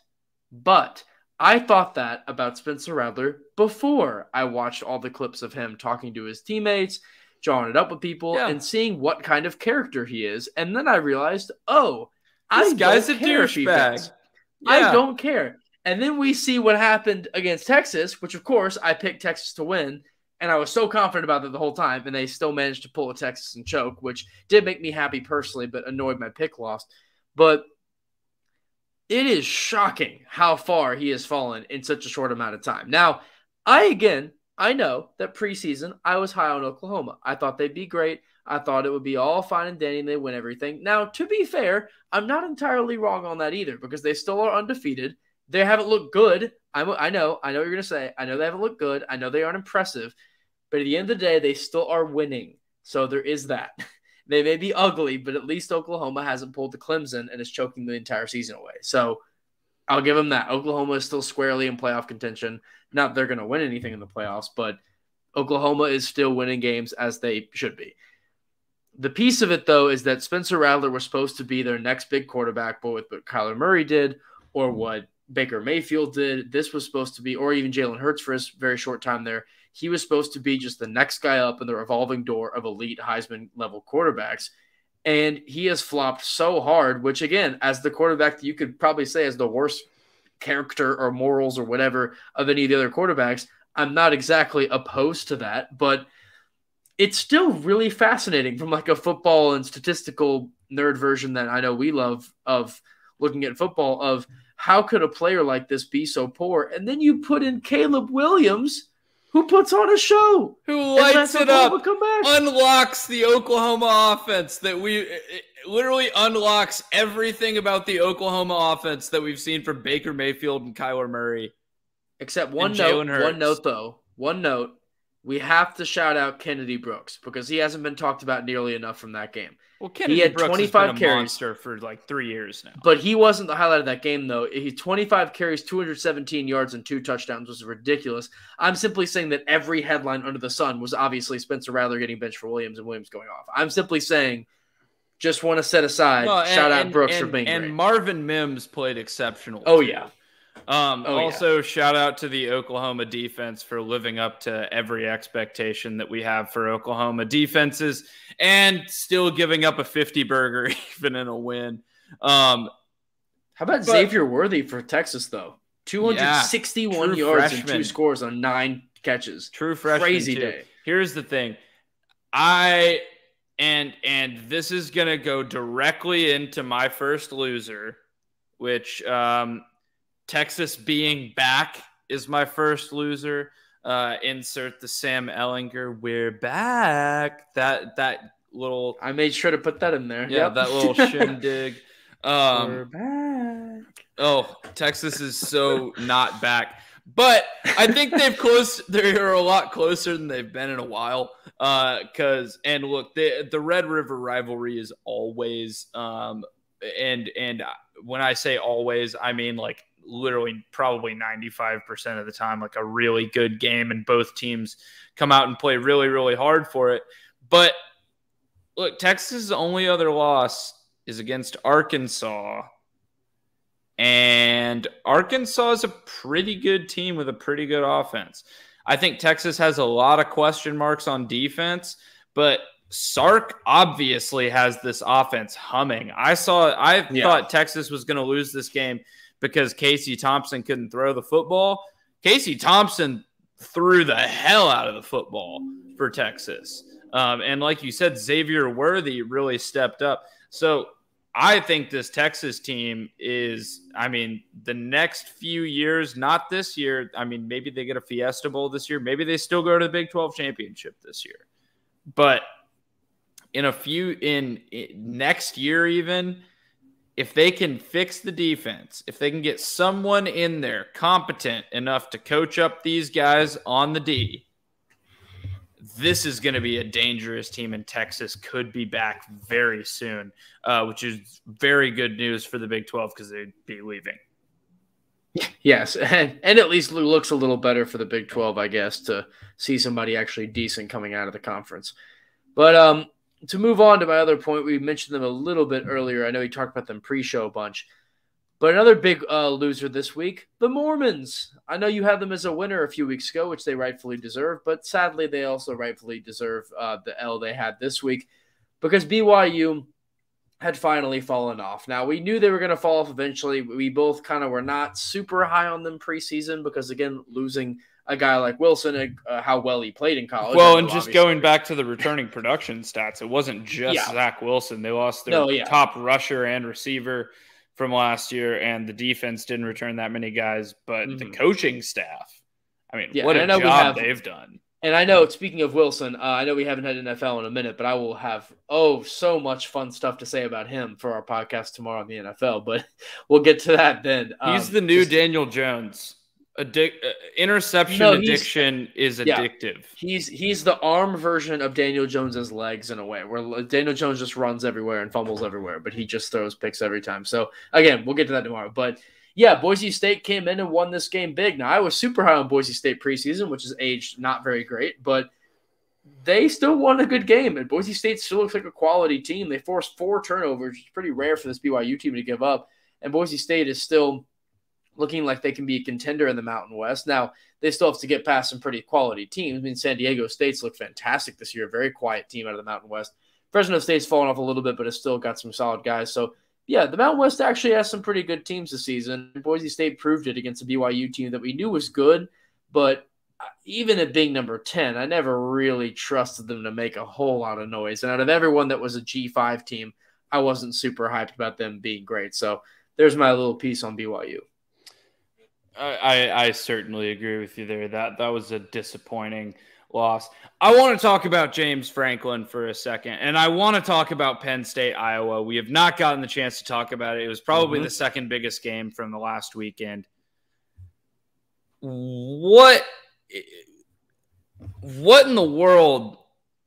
I thought that about Spencer Rattler before I watched all the clips of him talking to his teammates, drawing it up with people, and seeing what kind of character he is. And then I realized, this guy's a douchebag. I don't care. And then we see what happened against Texas, which, of course, I picked Texas to win. And I was so confident about that the whole time. And they still managed to pull a Texas and choke, which did make me happy personally, but annoyed my pick lost. But it is shocking how far he has fallen in such a short amount of time. Now, I know that preseason I was high on Oklahoma. I thought they'd be great. I thought it would be all fine and dandy and they win everything. Now, to be fair, I'm not entirely wrong on that either, because they still are undefeated. They haven't looked good. I know what you're going to say. I know they haven't looked good. I know they aren't impressive. But at the end of the day, they still are winning. So there is that. They may be ugly, but at least Oklahoma hasn't pulled the Clemson and is choking the entire season away. So I'll give them that. Oklahoma is still squarely in playoff contention. Not that they're going to win anything in the playoffs, but Oklahoma is still winning games as they should be. The piece of it, though, is that Spencer Rattler was supposed to be their next big quarterback, but with what Kyler Murray did or what Baker Mayfield did, this was supposed to be, or even Jalen Hurts for his very short time there, he was supposed to be just the next guy up in the revolving door of elite Heisman-level quarterbacks. And he has flopped so hard, which, again, as the quarterback that you could probably say has the worst character or morals or whatever of any of the other quarterbacks, I'm not exactly opposed to that. But it's still really fascinating from like a football and statistical nerd version that I know we love of looking at football, of how could a player like this be so poor? And then you put in Caleb Williams, who puts on a show, who lights it up, unlocks the Oklahoma offense it literally unlocks everything about the Oklahoma offense that we've seen from Baker Mayfield and Kyler Murray. Except one note. We have to shout out Kennedy Brooks because he hasn't been talked about nearly enough from that game. Well, Kennedy Brooks 25 has been a monster for like 3 years now. But he wasn't the highlight of that game, though. He 25 carries, 217 yards, and 2 touchdowns was ridiculous. I'm simply saying that every headline under the sun was obviously Spencer Rattler getting benched for Williams and Williams going off. I'm simply saying, just want to set aside, shout out Brooks for being great. And Marvin Mims played exceptional. Oh, too. yeah. Shout out to the Oklahoma defense for living up to every expectation that we have for Oklahoma defenses and still giving up a 50 burger even in a win. How about Xavier Worthy for Texas, though? 261 yards freshman. And 2 scores on 9 catches. True freshman. Crazy day. Here's the thing. And this is going to go directly into my first loser, which Texas being back is my first loser. Insert the Sam Ellinger, we're back. That little... I made sure to put that in there. Yeah, that little shindig. We're back. Oh, Texas is so not back. But I think they're a lot closer than they've been in a while. And look, the Red River rivalry is always, and when I say always, I mean like literally probably 95% of the time, like a really good game, and both teams come out and play really, really hard for it. But look, Texas' only other loss is against Arkansas. And Arkansas is a pretty good team with a pretty good offense. I think Texas has a lot of question marks on defense, but Sark obviously has this offense humming. I thought Texas was going to lose this game because Casey Thompson couldn't throw the football. Casey Thompson threw the hell out of the football for Texas. And like you said, Xavier Worthy really stepped up. So I think this Texas team is, the next few years, not this year. Maybe they get a Fiesta Bowl this year. Maybe they still go to the Big 12 championship this year. But in next year even, if they can fix the defense, if they can get someone in there competent enough to coach up these guys on the D, this is going to be a dangerous team, and Texas could be back very soon, which is very good news for the Big 12 because they'd be leaving. Yes, and at least looks a little better for the Big 12, I guess, to see somebody actually decent coming out of the conference. But to move on to my other point, we mentioned them a little bit earlier. I know we talked about them pre-show a bunch. But another big loser this week, the Mormons. I know you had them as a winner a few weeks ago, which they rightfully deserve, but sadly they also rightfully deserve the L they had this week because BYU had finally fallen off. Now, we knew they were going to fall off eventually. We both kind of were not super high on them preseason because, again, losing a guy like Wilson, how well he played in college. Well, and just going back to the returning production stats, it wasn't just Zach Wilson. They lost their top rusher and receiver from last year, and the defense didn't return that many guys, but the coaching staff, I mean, what a job they've done. And I know, speaking of Wilson, I know we haven't had NFL in a minute, but I will have, so much fun stuff to say about him for our podcast tomorrow on the NFL, but we'll get to that then. He's the new Daniel Jones. Interception addiction is addictive. He's the arm version of Daniel Jones's legs in a way, where Daniel Jones just runs everywhere and fumbles everywhere, but he just throws picks every time. So again, we'll get to that tomorrow. But yeah, Boise State came in and won this game big. Now I was super high on Boise State preseason, which is aged not very great, but they still won a good game. And Boise State still looks like a quality team. They forced 4 turnovers, which is pretty rare for this BYU team to give up. And Boise State is still looking like they can be a contender in the Mountain West. Now, they still have to get past some pretty quality teams. I mean, San Diego State's looked fantastic this year, a very quiet team out of the Mountain West. Fresno State's fallen off a little bit, but it's still got some solid guys. So, yeah, the Mountain West actually has some pretty good teams this season. Boise State proved it against a BYU team that we knew was good, but even at being number 10, I never really trusted them to make a whole lot of noise. And out of everyone that was a G5 team, I wasn't super hyped about them being great. So there's my little piece on BYU. I certainly agree with you there. That was a disappointing loss. I want to talk about James Franklin for a second, and I want to talk about Penn State, Iowa. We have not gotten the chance to talk about it. It was probably the second biggest game from the last weekend. What in the world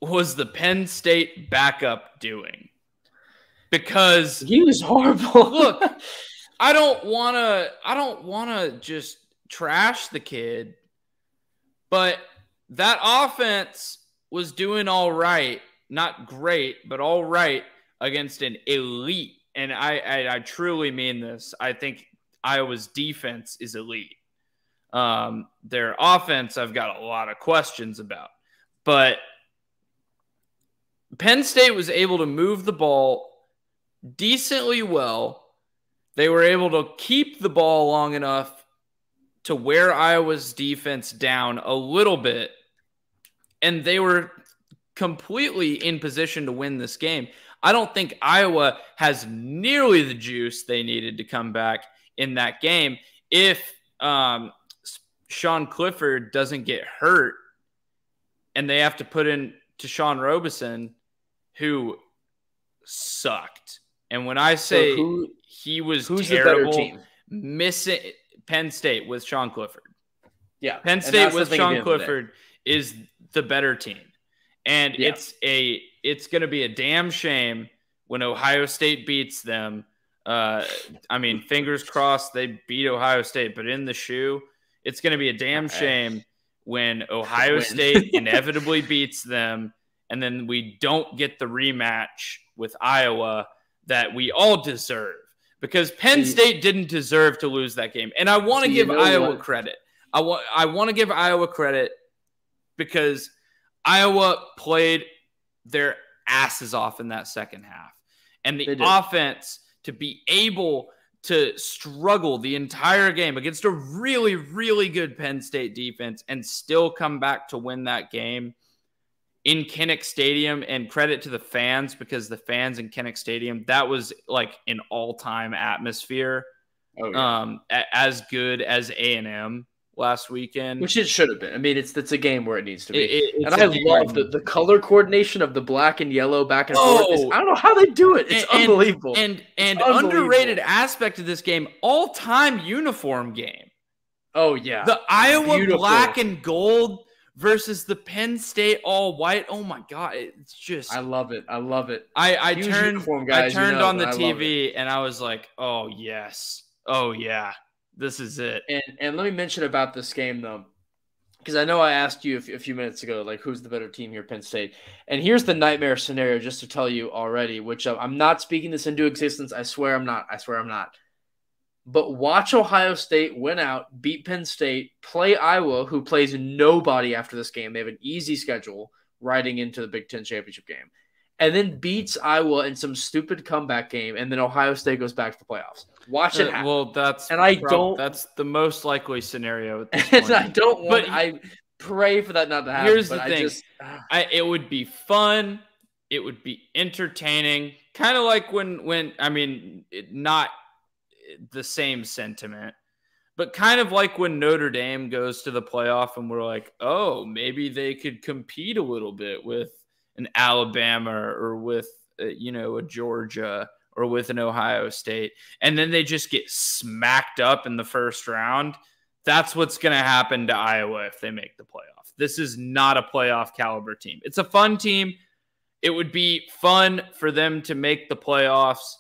was the Penn State backup doing? Because he was horrible. Look, I don't want to just trash the kid, but that offense was doing all right, not great, but all right against an elite. And I truly mean this. I think Iowa's defense is elite. Their offense, I've got a lot of questions about, but Penn State was able to move the ball decently well. They were able to keep the ball long enough to wear Iowa's defense down a little bit, and they were completely in position to win this game. I don't think Iowa has nearly the juice they needed to come back in that game if Sean Clifford doesn't get hurt and they have to put in to Sean Robeson, who sucked. And when I say he was terrible, the better team? Missing Penn State with Sean Clifford. Yeah, Penn State with Sean Clifford is the better team. And it's going to be a damn shame when Ohio State beats them. I mean, fingers crossed they beat Ohio State, but in the shoe, it's going to be a damn shame when Ohio State inevitably beats them, and then we don't get the rematch with Iowa that we all deserve, because Penn State didn't deserve to lose that game. And I want to give Iowa credit. I want to give Iowa credit because Iowa played their asses off in that second half. And the offense, to be able to struggle the entire game against a really, really good Penn State defense and still come back to win that game in Kinnick Stadium, and credit to the fans, because the fans in Kinnick Stadium, that was like an all-time atmosphere. Oh, yeah. As good as A&M last weekend. Which it should have been. I mean, it's a game where it needs to be. And I love the color coordination of the black and yellow back and forth. I don't know how they do it. It's unbelievable. And underrated aspect of this game, all-time uniform game. Oh, yeah. The Iowa black and gold versus the Penn State all white. Oh my God. It's just, I love it. I love it. I turned on the TV and I was like, oh yes. Oh yeah. This is it. And let me mention about this game, though, because I know I asked you a few minutes ago, like, who's the better team here, Penn State? And here's the nightmare scenario, just to tell you already, which I'm not speaking this into existence. I swear I'm not. But watch Ohio State win out, beat Penn State, play Iowa, who plays nobody after this game. They have an easy schedule riding into the Big Ten championship game, and then beats Iowa in some stupid comeback game, and then Ohio State goes back to the playoffs. Watch it happen. Well, that's the most likely scenario at this point. I pray for that not to happen. Here's the thing. It would be fun. It would be entertaining. Kind of like not the same sentiment, but kind of like when Notre Dame goes to the playoff and we're like, oh, maybe they could compete a little bit with an Alabama or with, a Georgia or with an Ohio State. And then they just get smacked up in the first round. That's what's going to happen to Iowa if they make the playoff. This is not a playoff caliber team. It's a fun team. It would be fun for them to make the playoffs,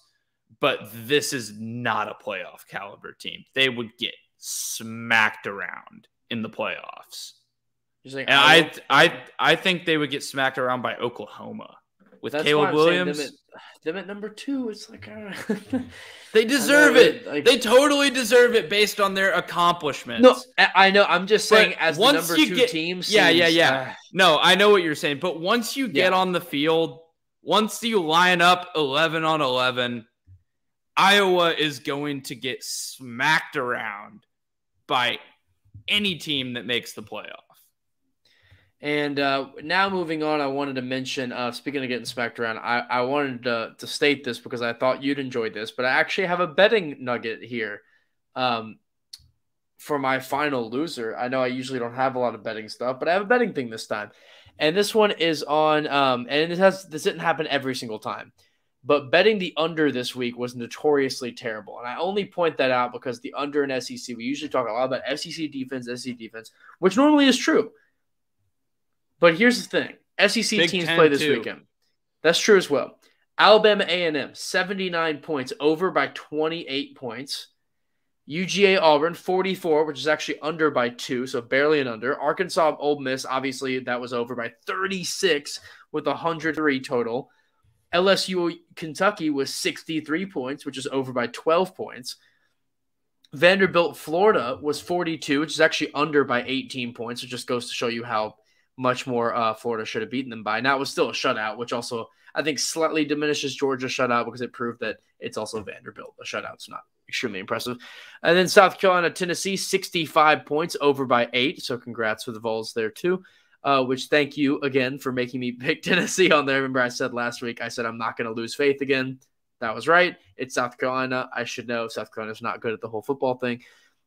but this is not a playoff caliber team. They would get smacked around in the playoffs. Like, and I think they would get smacked around by Oklahoma with Caleb Williams. Them at number 2, it's like they deserve it. Like, they totally deserve it based on their accomplishments. No, I know. I'm just saying, but as once the number 2 team. No, I know what you're saying. But once you get on the field, once you line up 11 on 11. Iowa is going to get smacked around by any team that makes the playoff. And now moving on, I wanted to mention, speaking of getting smacked around, I wanted to state this because I thought you'd enjoy this, but I actually have a betting nugget here for my final loser. I know I usually don't have a lot of betting stuff, but I have a betting thing this time. And this one is on, and this didn't happen every single time. But betting the under this week was notoriously terrible. And I only point that out because the under in SEC, we usually talk a lot about SEC defense, which normally is true. But here's the thing. SEC Big teams 10 play this too. weekend. That's true as well. Alabama A&M, 79 points, over by 28 points. UGA Auburn, 44, which is actually under by 2, so barely an under. Arkansas Ole Miss, obviously that was over by 36 with 103 total. LSU Kentucky was 63 points, which is over by 12 points. Vanderbilt Florida was 42, which is actually under by 18 points. It just goes to show you how much more Florida should have beaten them by. Now, it was still a shutout, which also I think slightly diminishes Georgia's shutout because it proved that it's also Vanderbilt. A shutout's not extremely impressive. And then South Carolina, Tennessee, 65 points, over by 8. So congrats for the Vols there too. Which thank you again for making me pick Tennessee on there. Remember I said last week, I said I'm not going to lose faith again. That was right. It's South Carolina. I should know South Carolina's not good at the whole football thing.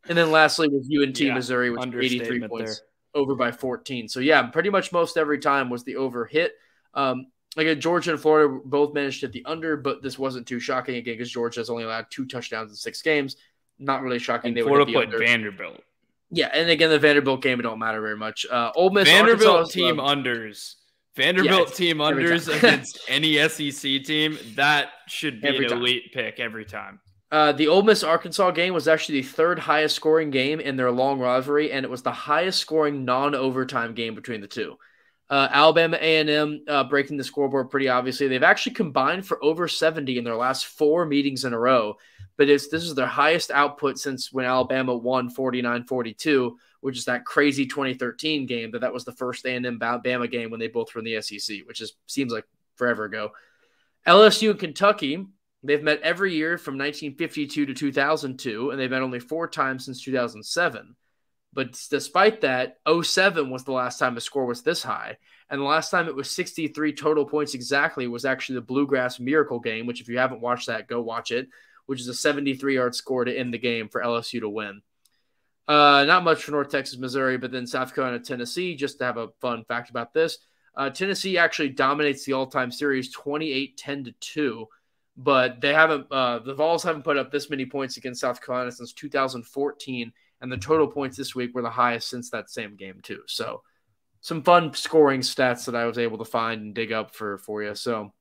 And then lastly with UNT Missouri, which 83 points, over by 14. So yeah, pretty much most every time was the over hit. Again, Georgia and Florida both managed to hit the under, but this wasn't too shocking again because Georgia has only allowed 2 touchdowns in 6 games. Not really shocking. And Florida played Vanderbilt. Yeah, and again, the Vanderbilt game, it don't matter very much. Ole Miss, Vanderbilt Arkansas, team unders. Vanderbilt team unders against any SEC team, that should be an elite pick every time. The Ole Miss Arkansas game was actually the 3rd highest scoring game in their long rivalry, and it was the highest scoring non-overtime game between the two. Alabama A&M breaking the scoreboard pretty obviously. They've actually combined for over 70 in their last 4 meetings in a row. But this is their highest output since when Alabama won 49-42, which is that crazy 2013 game. That was the first A&M Bama game when they both were in the SEC, which seems like forever ago. LSU and Kentucky, they've met every year from 1952 to 2002, and they've met only 4 times since 2007. But despite that, 07 was the last time the score was this high. And the last time it was 63 total points exactly was actually the Bluegrass Miracle game, which if you haven't watched that, go watch it, which is a 73-yard score to end the game for LSU to win. Not much for North Texas, Missouri, but then South Carolina, Tennessee, just to have a fun fact about this. Tennessee actually dominates the all-time series 28-10-2, but they haven't. The Vols haven't put up this many points against South Carolina since 2014, and the total points this week were the highest since that same game too. So some fun scoring stats that I was able to find and dig up for you. So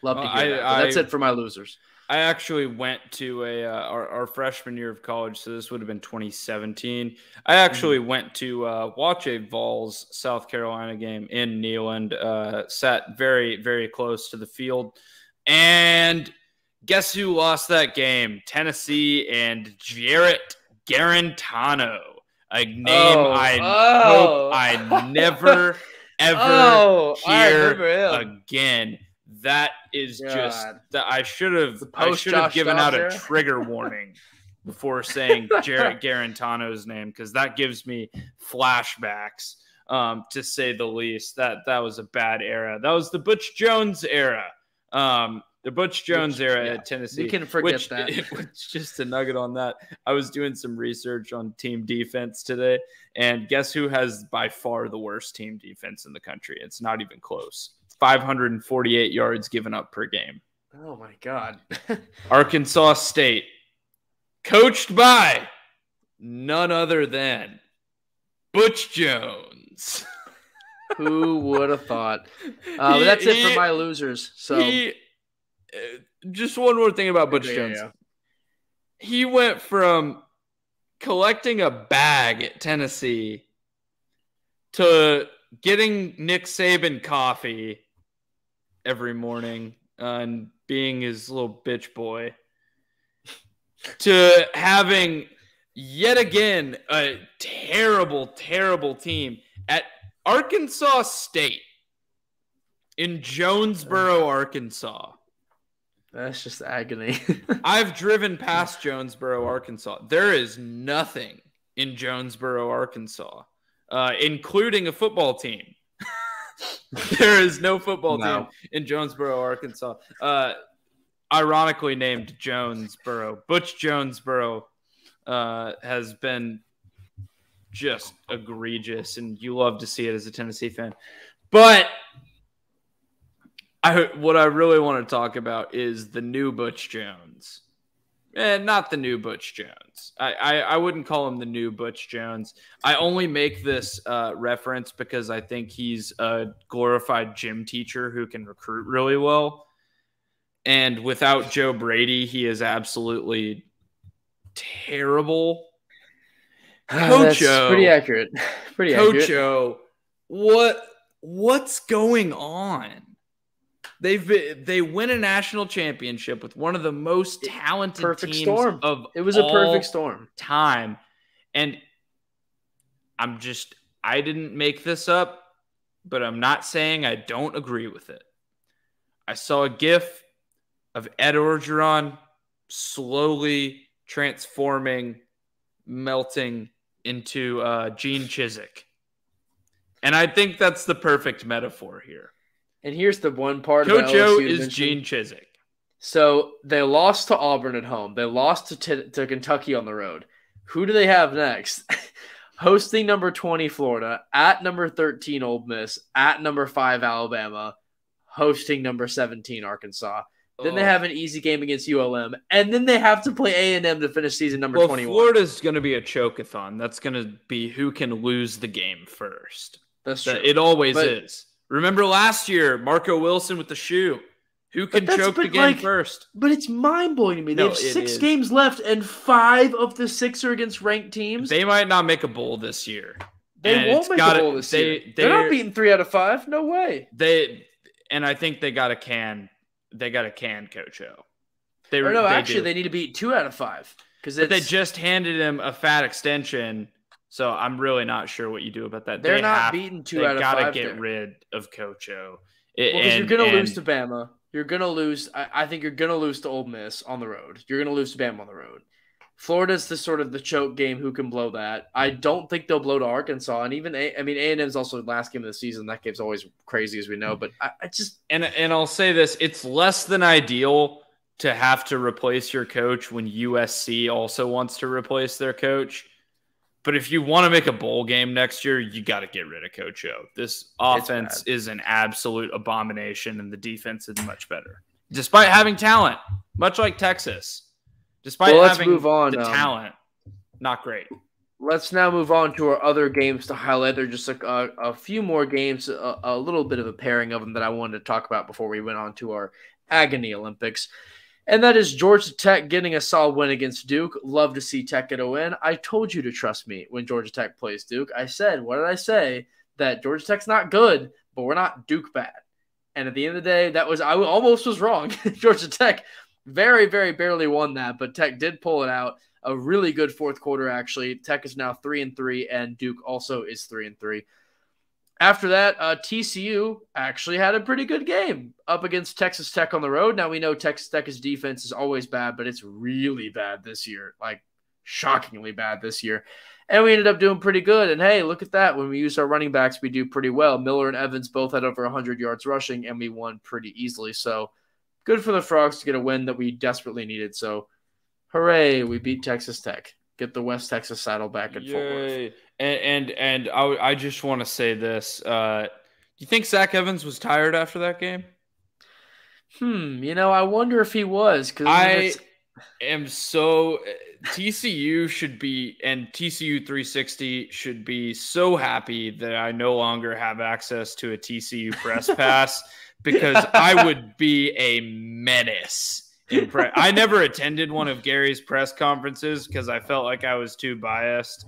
love to hear that. But that's it for my losers. I actually went to our freshman year of college, so this would have been 2017. I actually went to watch a Vols South Carolina game in Neyland. Sat very, very close to the field, and guess who lost that game? Tennessee and Jarrett Garantano, a name hope I never ever hear again. That is just that I should have given out a trigger warning before saying Jarrett Garantano's name, because that gives me flashbacks, to say the least. That was a bad era. That was the Butch Jones era. The Butch Jones era at Tennessee. We can forget that. Just a nugget on that. I was doing some research on team defense today, and guess who has by far the worst team defense in the country? It's not even close. 548 yards given up per game. Oh, my God. Arkansas State, coached by none other than Butch Jones. Who would have thought? But that's it for my losers. So, just one more thing about Butch Jones. Yeah. He went from collecting a bag at Tennessee to getting Nick Saban coffee every morning and being his little bitch boy, to having yet again a terrible, terrible team at Arkansas State in Jonesboro, Arkansas. That's just agony. I've driven past Jonesboro, Arkansas. There is nothing in Jonesboro, Arkansas, including a football team. There is no football team in Jonesboro, Arkansas. Ironically named Jonesboro. Butch Jonesboro has been just egregious, and you love to see it as a Tennessee fan. But what I really want to talk about is the new Butch Jones. Not the new Butch Jones. I wouldn't call him the new Butch Jones. I only make this reference because I think he's a glorified gym teacher who can recruit really well. And without Joe Brady, he is absolutely terrible. Coach O, pretty accurate. Coach O, what's going on? They win a national championship with one of the most talented teams of it was a perfect storm time. And I didn't make this up, but I'm not saying I don't agree with it. I saw a GIF of Ed Orgeron slowly transforming, melting into Gene Chizik. And I think that's the perfect metaphor here. And here's the one part Coach O is Gene Chizik. So they lost to Auburn at home. They lost to Kentucky on the road. Who do they have next? Hosting number 20 Florida, at number 13 Ole Miss, at number 5 Alabama, hosting number 17 Arkansas. Then they have an easy game against ULM, and then they have to play A&M to finish season number 21. Florida's going to be a choke-a-thon. That's going to be who can lose the game first. That's true. It always is. Remember last year, Marco Wilson with the shoe. Who can choke the game first? But it's mind-blowing to me. They have 6 games left, and 5 of the 6 are against ranked teams. They might not make a bowl this year. They won't make a bowl this year. They're not beating 3 out of 5. No way. And I think they got a can. They got a can, Coach O. They need to beat 2 out of 5. But they just handed him a fat extension. So I'm really not sure what you do about that. They're not beating 2 out of 5. They got to get rid of Coach O. Because you're going to lose to Bama. You're going to lose. I think you're going to lose to Ole Miss on the road. You're going to lose to Bama on the road. Florida's the sort of the choke game. Who can blow that? I don't think they'll blow to Arkansas. And even A&M's also last game of the season. That game's always crazy, as we know. But I just and I'll say this: it's less than ideal to have to replace your coach when USC also wants to replace their coach. But if you want to make a bowl game next year, you got to get rid of Coach O. This offense is an absolute abomination, and the defense is much better. Despite having talent, much like Texas. Despite having the talent, not great. Let's now move on to our other games to highlight. There are just a few more games, a little bit of a pairing of them that I wanted to talk about before we went on to our Agony Olympics. And that is Georgia Tech getting a solid win against Duke. Love to see Tech get a win. I told you to trust me when Georgia Tech plays Duke. I said, what did I say? That Georgia Tech's not good, but we're not Duke bad. And at the end of the day, I almost was wrong. Georgia Tech very, very barely won that, but Tech did pull it out. A really good fourth quarter, actually. Tech is now 3-3, and Duke also is 3-3. After that, TCU actually had a pretty good game up against Texas Tech on the road. Now, we know Texas Tech's defense is always bad, but it's really bad this year, like shockingly bad this year. And we ended up doing pretty good. And, hey, look at that. When we use our running backs, we do pretty well. Miller and Evans both had over 100 yards rushing, and we won pretty easily. So good for the Frogs to get a win that we desperately needed. So hooray, we beat Texas Tech. Get the West Texas saddle back at Fort Worth. And I just want to say this. Do you think Zach Evans was tired after that game? I wonder if he was. TCU should be, and TCU 360 should be so happy that I no longer have access to a TCU press pass because I would be a menace. I never attended one of Gary's press conferences because I felt like I was too biased,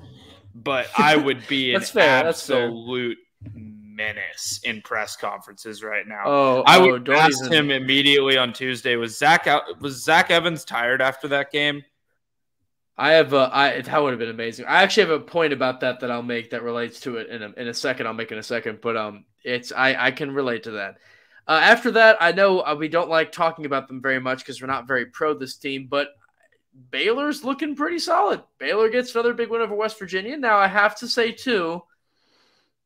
but I would be an absolute menace in press conferences right now. I would ask him immediately on Tuesday, was Zach Evans tired after that game? That would have been amazing. I actually have a point about that I'll make that relates to it in a second. I'll make in a second, but I can relate to that. After that, I know we don't like talking about them very much because we're not very pro this team, but Baylor's looking pretty solid. Baylor gets another big win over West Virginia. Now, I have to say, too,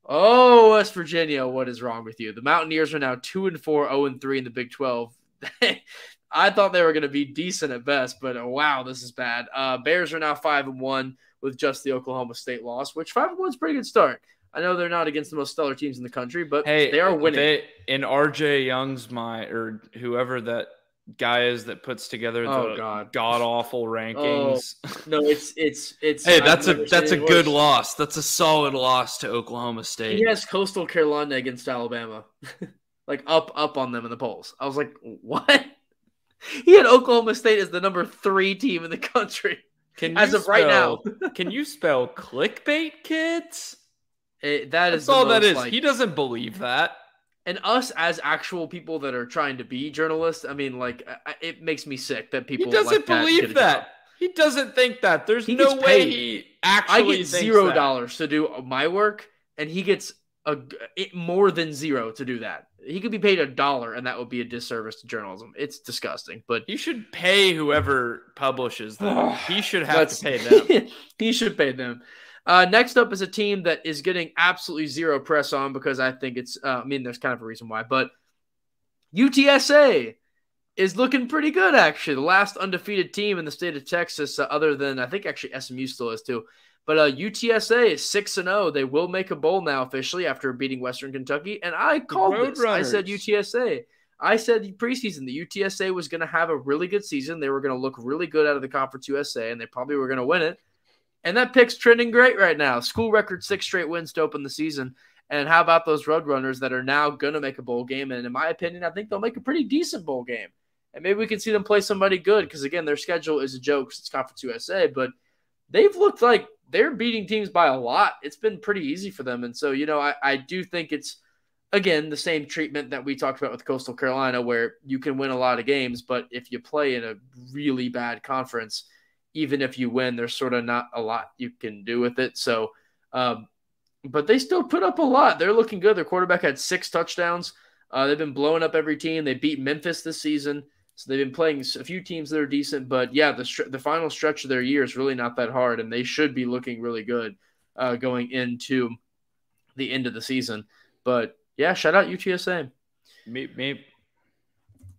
West Virginia, what is wrong with you? The Mountaineers are now 2-4, 0-3 in the Big 12. I thought they were going to be decent at best, but wow, this is bad. Bears are now 5-1 with just the Oklahoma State loss, which 5-1 is a pretty good start. I know they're not against the most stellar teams in the country, but they are winning. In RJ Young's mind, or whoever that guy is that puts together the god-awful rankings. No, it's hey, that's a good loss. That's a solid loss to Oklahoma State. He has Coastal Carolina against Alabama. Like up on them in the polls. I was like, what? He had Oklahoma State as the number 3 team in the country. Right now. Can you spell clickbait, kids? That's all that is. He doesn't believe that. And us as actual people that are trying to be journalists, I mean, it makes me sick that people. He doesn't believe that. He doesn't think that. There's no way he actually thinks that. I get $0 to do my work, and he gets more than 0 to do that. He could be paid $1, and that would be a disservice to journalism. It's disgusting. But he should pay whoever publishes them. He should have to pay them. He should pay them. Next up is a team that is getting absolutely 0 press on because I think it's there's kind of a reason why. But UTSA is looking pretty good, actually. The last undefeated team in the state of Texas, other than I think actually SMU still is too. But UTSA is 6-0. They will make a bowl now officially after beating Western Kentucky. And I called this. I said UTSA. I said preseason the UTSA was going to have a really good season. They were going to look really good out of the Conference USA, and they probably were going to win it. And that pick's trending great right now. School record 6 straight wins to open the season. And how about those Roadrunners that are now going to make a bowl game? And in my opinion, I think they'll make a pretty decent bowl game. And maybe we can see them play somebody good because, again, their schedule is a joke. It's Conference USA. But they've looked like they're beating teams by a lot. It's been pretty easy for them. And so, I do think it's, again, the same treatment that we talked about with Coastal Carolina where you can win a lot of games. But if you play in a really bad conference, even if you win, there's sort of not a lot you can do with it. So, but they still put up a lot. They're looking good. Their quarterback had 6 touchdowns. They've been blowing up every team. They beat Memphis this season. So they've been playing a few teams that are decent. But, yeah, the final stretch of their year is really not that hard, and they should be looking really good going into the end of the season. But, yeah, shout out UTSA. Me.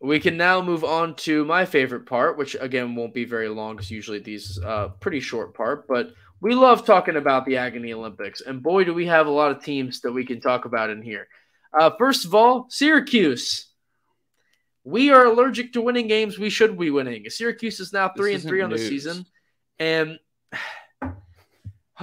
We can now move on to my favorite part, which, again, won't be very long because usually these is a pretty short part. But we love talking about the Agony Olympics. And, boy, do we have a lot of teams that we can talk about in here. First of all, Syracuse. We are allergic to winning games. We should be winning. Syracuse is now 3-3 on the season. And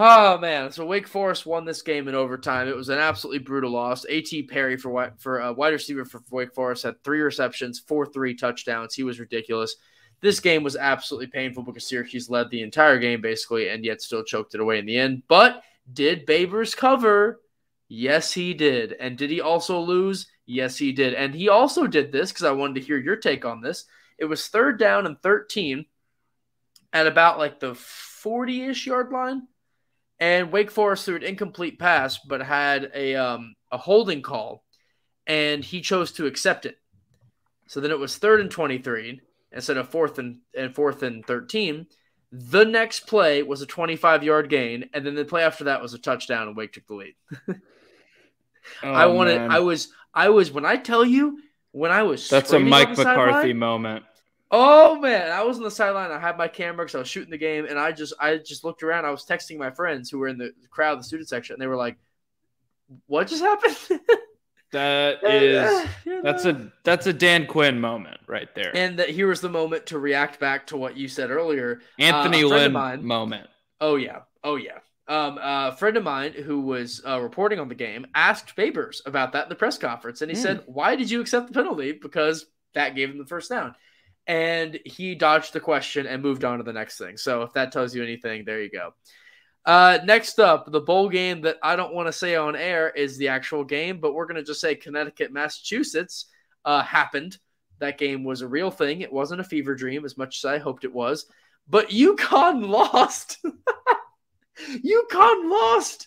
Oh, man. So Wake Forest won this game in overtime. It was an absolutely brutal loss. A.T. Perry for wide receiver for Wake Forest had 3 receptions, 4 touchdowns. He was ridiculous. This game was absolutely painful because Syracuse led the entire game basically and yet still choked it away in the end. But did Babers cover? Yes, he did. And did he also lose? Yes, he did. And he also did this because I wanted to hear your take on this. It was 3rd down and 13 at about like the 40-ish yard line. And Wake Forest threw an incomplete pass, but had a holding call, and he chose to accept it. So then it was 3rd and 23 instead of 4th and 13. The next play was a 25-yard gain, and then the play after that was a touchdown, and Wake took the lead. I was when I tell you when I was that's a Mike McCarthy moment. Oh man, I was on the sideline. I had my camera because I was shooting the game, and I just looked around. I was texting my friends who were in the crowd, the student section, and they were like, "What just happened?" That's a Dan Quinn moment right there. And here was the moment to react back to what you said earlier. Anthony Lynn moment. Oh yeah. A friend of mine who was reporting on the game asked Babers about that in the press conference, and he said, "Why did you accept the penalty?" Because that gave him the first down. And he dodged the question and moved on to the next thing. So if that tells you anything, there you go. Next up, the bowl game that I don't want to say on air is the actual game, but we're going to just say Connecticut, Massachusetts happened. That game was a real thing. It wasn't a fever dream as much as I hoped it was. But UConn lost. UConn lost.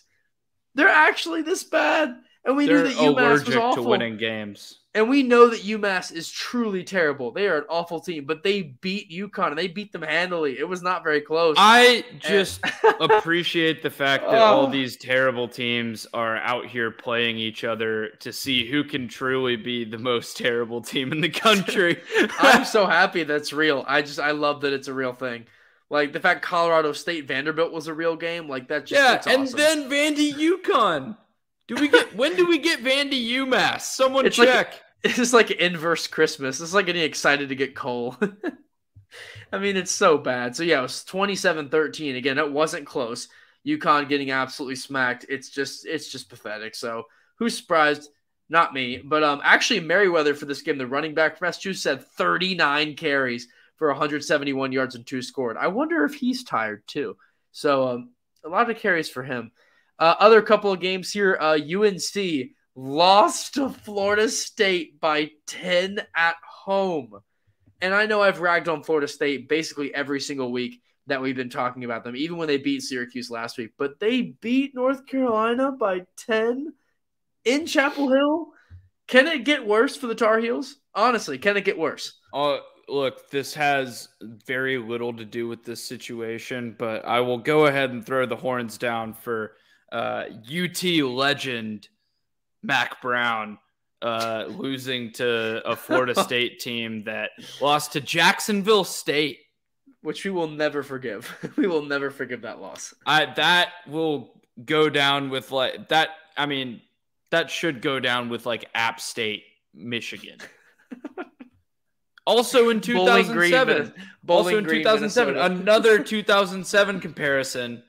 They're actually this bad. And we knew that UMass was awful. To winning games. And we know that UMass is truly terrible. They are an awful team, but they beat UConn, and they beat them handily. It was not very close. I just appreciate the fact that all these terrible teams are out here playing each other to see who can truly be the most terrible team in the country. I'm so happy that's real. I love that it's a real thing. Like the fact Colorado State Vanderbilt was a real game, like that just yeah, it's awesome. And then Vandy UConn. When do we get Vandy UMass? Someone it's check. It's like inverse Christmas. It's like getting excited to get coal. I mean, it's so bad. So yeah, it was 27-13. Again, it wasn't close. UConn getting absolutely smacked. It's just pathetic. So who's surprised? Not me. But actually Merriweather for this game, the running back for Massachusetts had 39 carries for 171 yards and 2 scored. I wonder if he's tired too. So a lot of carries for him. Other couple of games here, UNC lost to Florida State by 10 at home. And I know I've ragged on Florida State basically every single week that we've been talking about them, even when they beat Syracuse last week. But they beat North Carolina by 10 in Chapel Hill. Can it get worse for the Tar Heels? Honestly, can it get worse? Look, this has very little to do with this situation, but I will go ahead and throw the horns down for UT legend Mac Brown losing to a Florida State team that lost to Jacksonville State, which we will never forgive. We will never forgive that loss. That will go down with like that. I mean, that should go down with like App State, Michigan. Also in 2007, another 2007 comparison.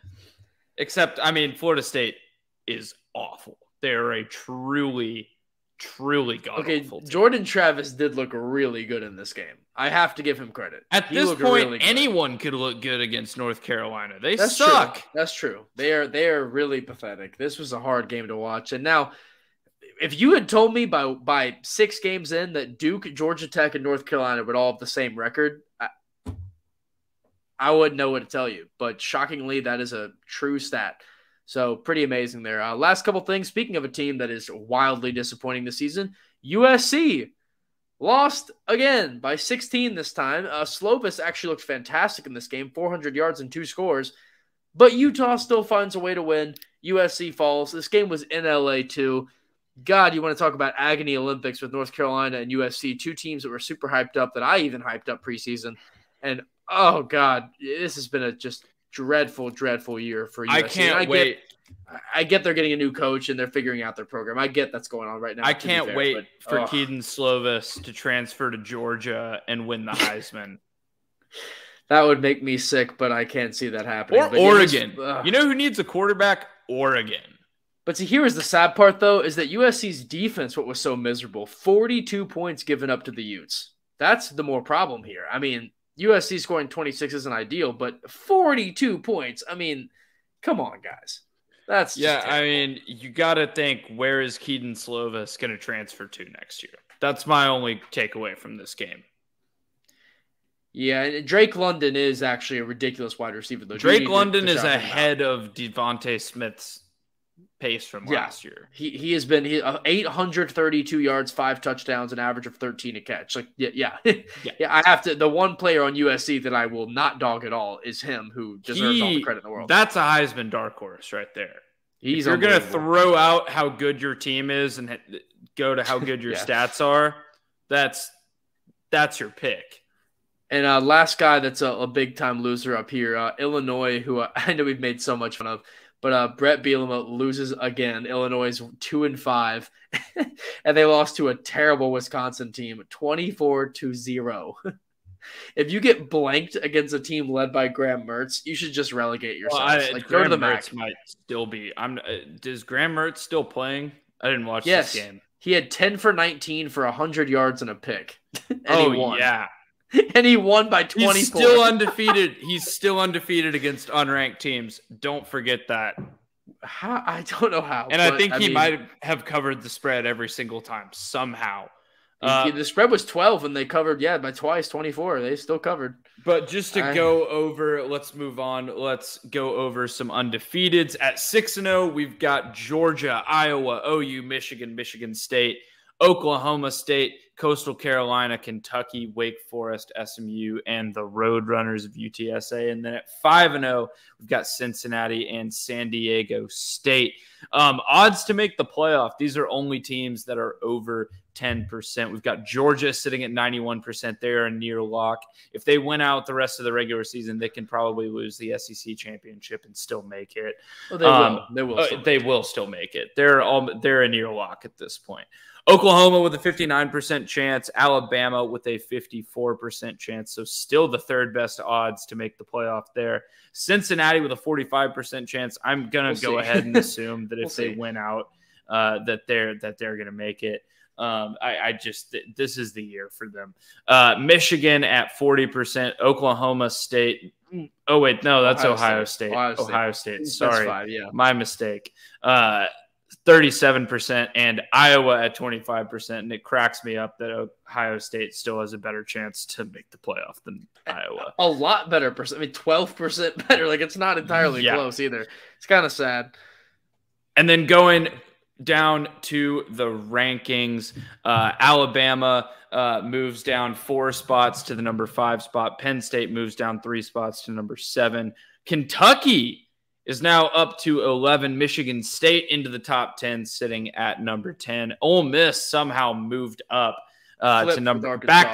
Except, I mean, Florida State is awful. They're a truly god-awful team. Jordan Travis did look really good in this game. I have to give him credit. At this point, anyone could look good against North Carolina. They suck. True. That's true. They are really pathetic. This was a hard game to watch. And now, if you had told me by 6 games in that Duke, Georgia Tech, and North Carolina would all have the same record, I wouldn't know what to tell you. But shockingly, that is a true stat. So pretty amazing there. Last couple things. Speaking of a team that is wildly disappointing this season, USC lost again by 16 this time. Slovis actually looked fantastic in this game, 400 yards and 2 scores. But Utah still finds a way to win. USC falls. This game was in LA too. God, you want to talk about Agony Olympics with North Carolina and USC, 2 teams that were super hyped up that I even hyped up preseason. And, oh, God, this has been a just dreadful year for USC. I can't wait. I get they're getting a new coach and they're figuring out their program. I get that's going on right now. I can't wait for Keaton Slovis to transfer to Georgia and win the Heisman. That would make me sick, but I can't see that happening. Or but Oregon. You know who needs a quarterback? Oregon. But see, here is the sad part, though, is that USC's defense, what was so miserable, 42 points given up to the Utes. That's the more problem here. I mean, USC scoring 26 isn't ideal, but 42 points. I mean, come on, guys. That's just terrible. I mean, you got to think, where is Keaton Slovis going to transfer to next year? That's my only takeaway from this game. Yeah, and Drake London is actually a ridiculous wide receiver, though. Drake London is ahead of Devontae Smith's pace from last year. He has been 832 yards, 5 touchdowns, an average of 13 a catch. Like, yeah. I have to. The one player on USC that I will not dog at all is him, who deserves all the credit in the world. That's a Heisman dark horse right there. If you're going to throw out how good your team is and go to how good your stats are, that's your pick. And last guy that's a big-time loser up here, Illinois, who I know we've made so much fun of, but Brett Bielema loses again. Illinois is 2-5, and they lost to a terrible Wisconsin team, 24-0. If you get blanked against a team led by Graham Mertz, you should just relegate yourself. Go to the MAC. Might still be. Is Graham Mertz still playing? I didn't watch this game. He had 10 for 19 for 100 yards and a pick. And he won. Yeah. And he won by 24. He's still undefeated. He's still undefeated against unranked teams. Don't forget that. How? I don't know how. And I think he might have covered the spread every single time somehow. The spread was 12 and they covered, by twice, 24. They still covered. But just to go over, let's move on. Let's go over some undefeateds. At 6-0, we've got Georgia, Iowa, OU, Michigan, Michigan State, Oklahoma State, Coastal Carolina, Kentucky, Wake Forest, SMU, and the Roadrunners of UTSA. And then at 5-0, we've got Cincinnati and San Diego State. Odds to make the playoff. These are only teams that are over 10%. We've got Georgia sitting at 91%. They're a near lock. If they win out the rest of the regular season, they can probably lose the SEC championship and still make it. Well, they will still make it. They're a near lock at this point. Oklahoma with a 59% chance, Alabama with a 54% chance, so still the third best odds to make the playoff there. Cincinnati with a 45% chance. I'm going to go ahead and assume that if they win out, that they're going to make it. This is the year for them. Michigan at 40%, Oklahoma State. Oh, wait, no, that's Ohio State. Ohio State. Sorry, my mistake. 37% and Iowa at 25%. And it cracks me up that Ohio State still has a better chance to make the playoff than Iowa. A lot better percent. I mean, 12% better. Like, it's not entirely close either. It's kind of sad. And then going down to the rankings, Alabama moves down 4 spots to the number 5 spot. Penn State moves down 3 spots to number 7. Kentucky is now up to 11. Michigan State into the top 10, sitting at number 10. Ole Miss somehow moved up back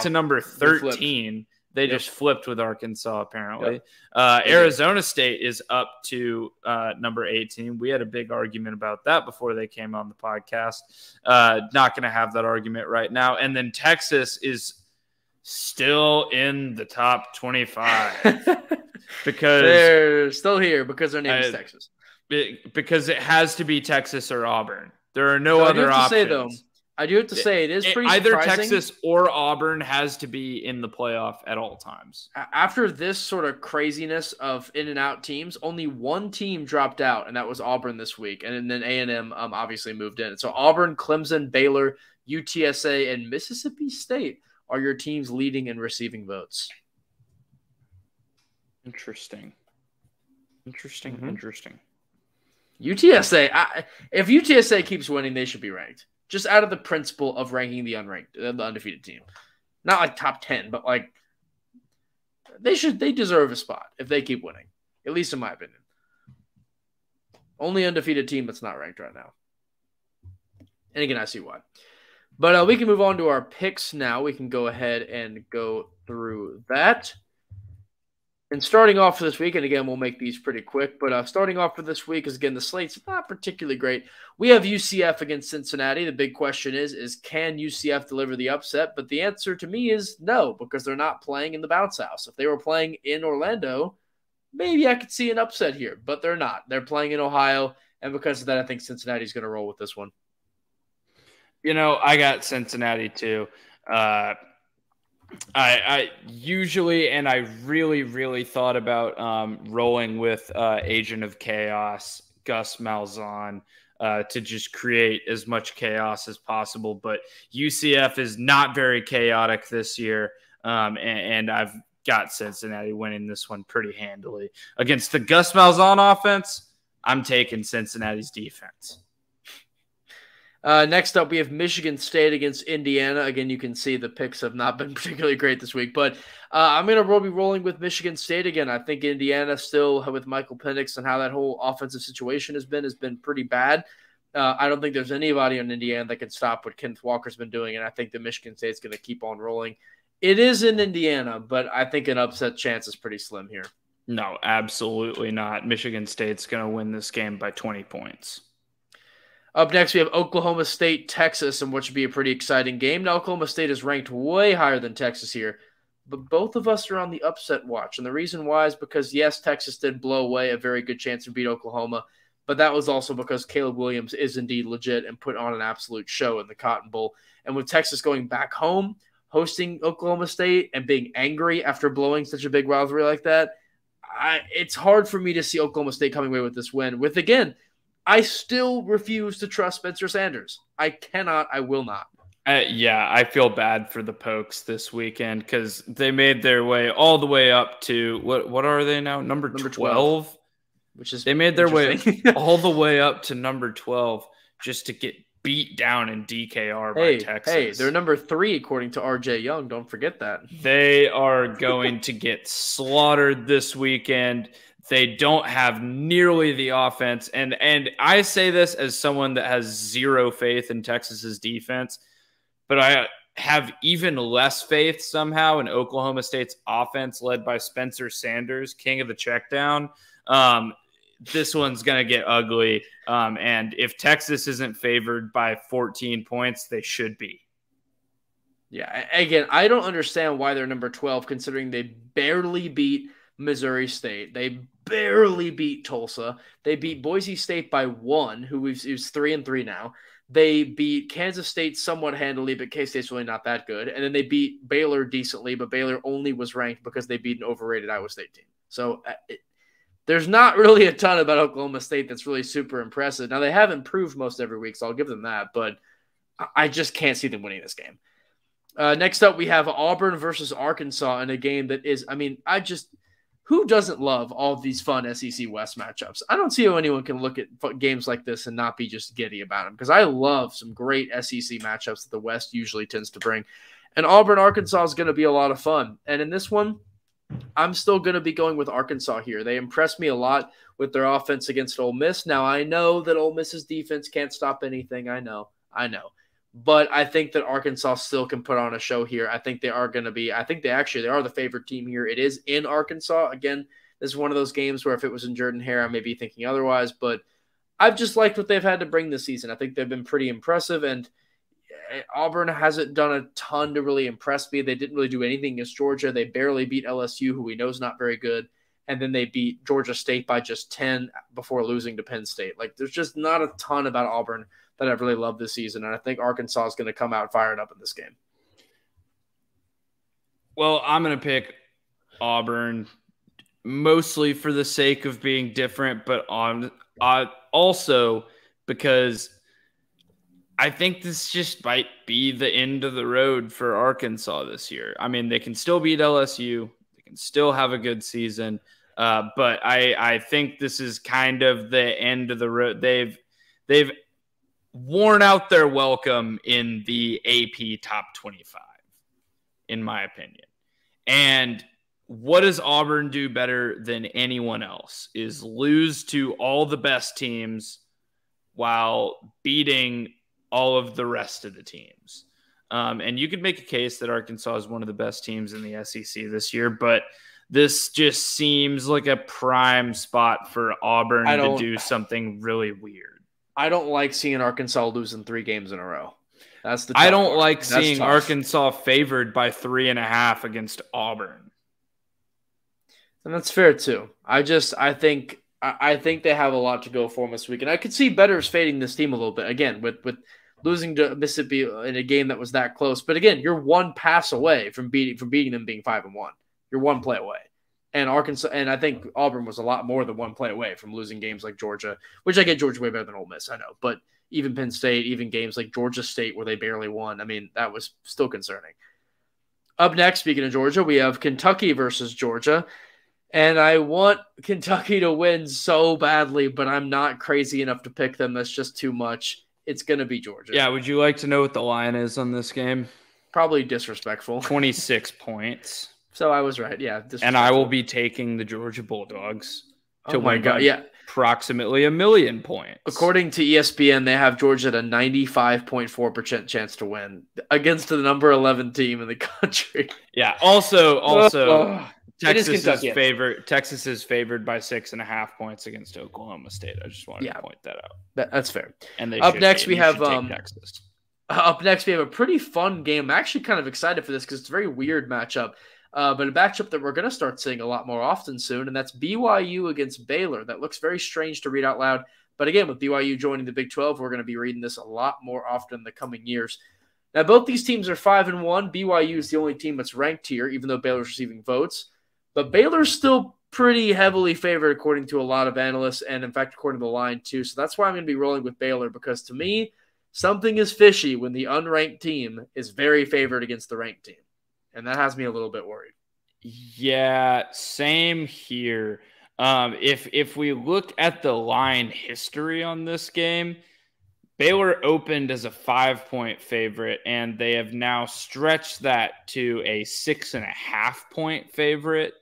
to number 13. They just flipped with Arkansas, apparently. Yep. Arizona State is up to number 18. We had a big argument about that before they came on the podcast. Not going to have that argument right now. And then Texas is still in the top 25. Because they're still here because their name is Texas. Because it has to be Texas or Auburn. There are no other options. I do have to say it is pretty either surprising. Texas or Auburn has to be in the playoff at all times. After this sort of craziness of in and out teams, only one team dropped out, and that was Auburn this week. And then A&M obviously moved in. So Auburn, Clemson, Baylor, UTSA, and Mississippi State are your teams leading and receiving votes. Interesting. UTSA, if UTSA keeps winning, they should be ranked. Just out of the principle of ranking the undefeated team. Not like top 10, but like they deserve a spot if they keep winning. At least in my opinion. Only undefeated team that's not ranked right now. And again, I see why. But we can move on to our picks now. We can go ahead and go through that. And starting off for this week, and again, we'll make these pretty quick, but starting off for this week is, again, the slate's not particularly great. We have UCF against Cincinnati. The big question is can UCF deliver the upset? But the answer to me is no, because they're not playing in the bounce house. If they were playing in Orlando, maybe I could see an upset here, but they're not. They're playing in Ohio, and because of that, I think Cincinnati's going to roll with this one. I got Cincinnati too. I usually, and I really, really thought about rolling with Agent of Chaos, Gus Malzahn, to just create as much chaos as possible. But UCF is not very chaotic this year, and I've got Cincinnati winning this one pretty handily. Against the Gus Malzahn offense, I'm taking Cincinnati's defense. Next up, we have Michigan State against Indiana. Again, you can see the picks have not been particularly great this week, but I'm going to be rolling with Michigan State again. I think Indiana still, with Michael Penix and how that whole offensive situation has been pretty bad. I don't think there's anybody on Indiana that can stop what Kenneth Walker's been doing, and I think that Michigan State's going to keep on rolling. It is in Indiana, but I think an upset chance is pretty slim here. No, absolutely not. Michigan State's going to win this game by 20 points. Up next, we have Oklahoma State, Texas, and what should be a pretty exciting game. Now, Oklahoma State is ranked way higher than Texas here, but both of us are on the upset watch. And the reason why is because, yes, Texas did blow away a very good chance to beat Oklahoma, but that was also because Caleb Williams is indeed legit and put on an absolute show in the Cotton Bowl. And with Texas going back home, hosting Oklahoma State, and being angry after blowing such a big rivalry like that, it's hard for me to see Oklahoma State coming away with this win. With, again, I still refuse to trust Spencer Sanders. I cannot. I will not. Yeah, I feel bad for the Pokes this weekend because they made their way all the way up to what are they now? Number 12? Which is they made their way all the way up to number 12 just to get beat down in DKR by Texas. Hey, they're number 3 according to RJ Young. Don't forget that. They are going to get slaughtered this weekend. They don't have nearly the offense. And I say this as someone that has zero faith in Texas's defense, but I have even less faith somehow in Oklahoma State's offense led by Spencer Sanders, king of the checkdown. This one's going to get ugly. And if Texas isn't favored by 14 points, they should be. Yeah, again, I don't understand why they're number 12 considering they barely beat Missouri State. They barely beat Tulsa. They beat Boise State by 1, who's 3-3 now. They beat Kansas State somewhat handily, but K-State's really not that good. And then they beat Baylor decently, but Baylor only was ranked because they beat an overrated Iowa State team. So there's not really a ton about Oklahoma State that's really super impressive. Now, they have improved most every week, so I'll give them that, but I just can't see them winning this game. Next up, we have Auburn versus Arkansas in a game that is, who doesn't love all of these fun SEC West matchups? I don't see how anyone can look at games like this and not be just giddy about them because I love some great SEC matchups that the West usually tends to bring. And Auburn-Arkansas is going to be a lot of fun. And in this one, I'm still going to be going with Arkansas here. They impressed me a lot with their offense against Ole Miss. Now, I know that Ole Miss's defense can't stop anything. I know. But I think that Arkansas still can put on a show here. I think they are going to be – they are the favorite team here. It is in Arkansas. Again, this is one of those games where if it was in Jordan-Hare, I may be thinking otherwise. But I've just liked what they've had to bring this season. I think they've been pretty impressive. And Auburn hasn't done a ton to really impress me. They didn't really do anything against Georgia. They barely beat LSU, who we know is not very good. And then they beat Georgia State by just 10 before losing to Penn State. There's just not a ton about Auburn that I've really loved this season. And I think Arkansas is going to come out fired up in this game. Well, I'm going to pick Auburn mostly for the sake of being different, but also because I think this just might be the end of the road for Arkansas this year. They can still beat LSU. They can still have a good season. But I think this is kind of the end of the road. They've worn out their welcome in the AP top 25, in my opinion. And what does Auburn do better than anyone else is lose to all the best teams while beating all of the rest of the teams. And you could make a case that Arkansas is one of the best teams in the SEC this year, but This just seems like a prime spot for Auburn to do something really weird. I don't like seeing Arkansas losing 3 games in a row. That's the. I don't like seeing Arkansas favored by 3.5 against Auburn. And that's fair too. I think they have a lot to go for them this week, and I could see bettors fading this team a little bit again with losing to Mississippi in a game that was that close. But again, you're one pass away from beating them being 5-1. You're one play away. And Arkansas, and I think Auburn was a lot more than one play away from losing games like Georgia, which I get Georgia way better than Ole Miss, I know. But even Penn State, even games like Georgia State where they barely won, I mean, that was still concerning. Up next, speaking of Georgia, we have Kentucky versus Georgia. And I want Kentucky to win so badly, but I'm not crazy enough to pick them. That's just too much. It's going to be Georgia. Yeah, would you like to know what the line is on this game? Probably disrespectful. 26 points. So I was right, yeah. And I will be taking the Georgia Bulldogs to win by approximately 1 million points. According to ESPN, they have Georgia at a 95.4% chance to win against the number 11 team in the country. Yeah, also Texas is favored by 6.5 points against Oklahoma State. I just wanted to point that out. That's fair. And up next we have Texas. Up next we have a pretty fun game. I'm actually kind of excited for this because it's a very weird matchup. But a matchup that we're going to start seeing a lot more often soon, and that's BYU against Baylor. That looks very strange to read out loud. But again, with BYU joining the Big 12, we're going to be reading this a lot more often in the coming years. Now, both these teams are 5-1. BYU is the only team that's ranked here, even though Baylor's receiving votes. But Baylor's still pretty heavily favored, according to a lot of analysts, and in fact, according to the line, too. So that's why I'm going to be rolling with Baylor, because to me, something is fishy when the unranked team is very favored against the ranked team. And that has me a little bit worried. Yeah, same here. If we look at the line history on this game, Baylor opened as a 5-point favorite, and they have now stretched that to a 6.5-point favorite.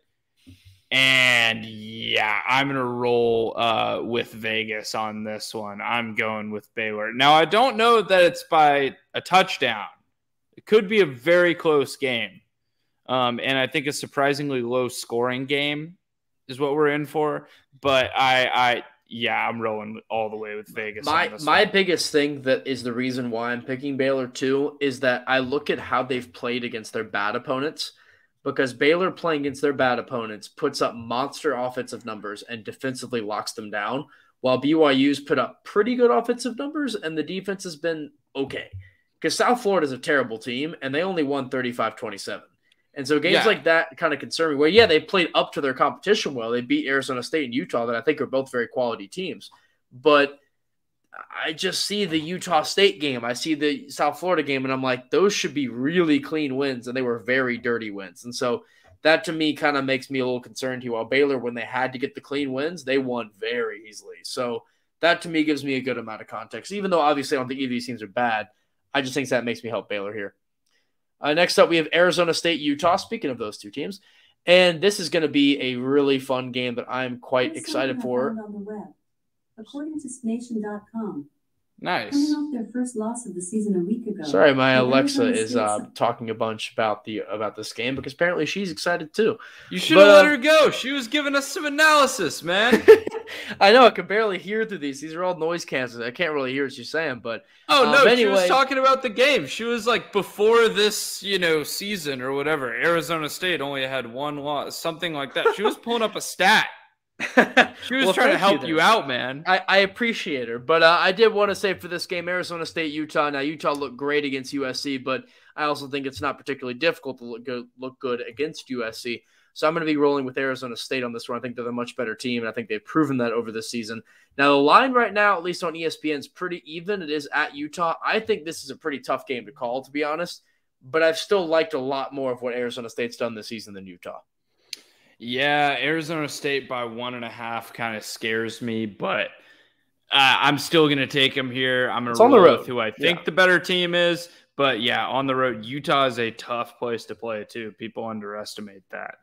And yeah, I'm going to roll with Vegas on this one. I'm going with Baylor. Now, I don't know that it's by a touchdown. It could be a very close game. And I think a surprisingly low scoring game is what we're in for. But I'm rolling all the way with Vegas. My biggest thing that is the reason why I'm picking Baylor too is that I look at how they've played against their bad opponents, because Baylor playing against their bad opponents puts up monster offensive numbers and defensively locks them down, while BYU's put up pretty good offensive numbers and the defense has been okay. Because South Florida is a terrible team and they only won 35-27. And so games like that kind of concern me. Well, they played up to their competition well. They beat Arizona State and Utah, that I think are both very quality teams. But I just see the Utah State game. I see the South Florida game, and I'm like, those should be really clean wins, and they were very dirty wins. And so that, to me, kind of makes me a little concerned here. While Baylor, when they had to get the clean wins, they won very easily. So that, to me, gives me a good amount of context. Even though, obviously, I don't think either of these teams are bad, I just think that makes me help Baylor here. Next up, we have Arizona State, Utah. Speaking of those two teams, and this is going to be a really fun game that I'm quite excited for. On the web. According to Nation.com, nice. Coming off their first loss of the season a week ago. Sorry, my Alexa is talking a bunch about this game because apparently she's excited too. You should have let her go. She was giving us some analysis, man. I know, I can barely hear through these. These are all noise canceled. I can't really hear what she's saying, but anyway, she was talking about the game. She was like, before this, season or whatever, Arizona State only had one loss, something like that. She was pulling up a stat. She was trying to help you out, man. I appreciate her, but I did want to say for this game, Arizona State, Utah. Now, Utah looked great against USC, but I also think it's not particularly difficult to look good against USC. So I'm going to be rolling with Arizona State on this one. I think they're the much better team, and I think they've proven that over this season. Now, the line right now, at least on ESPN, is pretty even. It is at Utah. I think this is a pretty tough game to call, to be honest, but I've still liked a lot more of what Arizona State's done this season than Utah. Yeah, Arizona State by 1.5 kind of scares me, but I'm still going to take them here. I'm going to roll with who I think the better team is. But, yeah, on the road, Utah is a tough place to play, too. People underestimate that.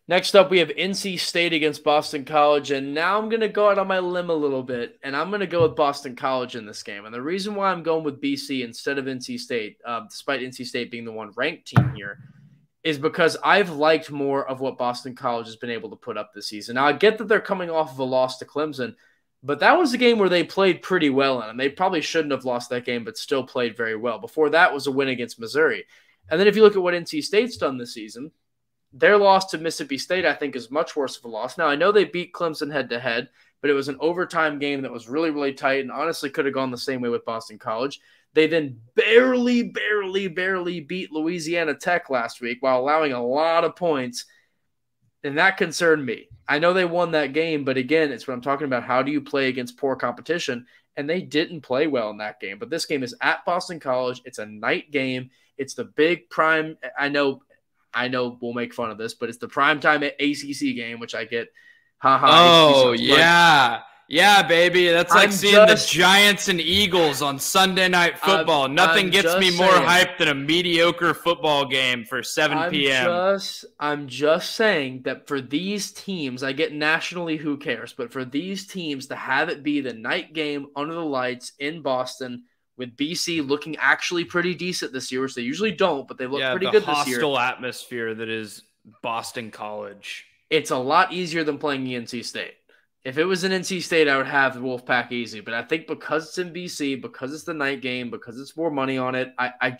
Next up, we have NC State against Boston College, and now I'm going to go out on my limb a little bit, and I'm going to go with Boston College in this game. And the reason why I'm going with BC instead of NC State, despite NC State being the one ranked team here, is because I've liked more of what Boston College has been able to put up this season. Now, I get that they're coming off of a loss to Clemson, but that was a game where they played pretty well in, and they probably shouldn't have lost that game, but still played very well. Before that was a win against Missouri. And then if you look at what NC State's done this season, their loss to Mississippi State, I think, is much worse of a loss. Now, I know they beat Clemson head-to-head, but it was an overtime game that was really, really tight and honestly could have gone the same way with Boston College. They then barely beat Louisiana Tech last week while allowing a lot of points, and that concerned me. I know they won that game, but again, it's what I'm talking about. How do you play against poor competition? And they didn't play well in that game. But this game is at Boston College. It's a night game. It's the big prime. I know we'll make fun of this, but it's the primetime ACC game, which I get. Oh, yeah. Yeah, baby. That's like seeing the Giants and Eagles on Sunday Night Football. Nothing gets me more hyped than a mediocre football game for 7 p.m. I'm just saying that for these teams, I get nationally, who cares? But for these teams to have it be the night game under the lights in Boston with BC looking actually pretty decent this year, which they usually don't, but they look pretty good this year. Hostile atmosphere that is Boston College. It's a lot easier than playing NC State. If it was in NC State, I would have the Wolfpack easy. But I think because it's in BC, because it's the night game, because it's more money on it, I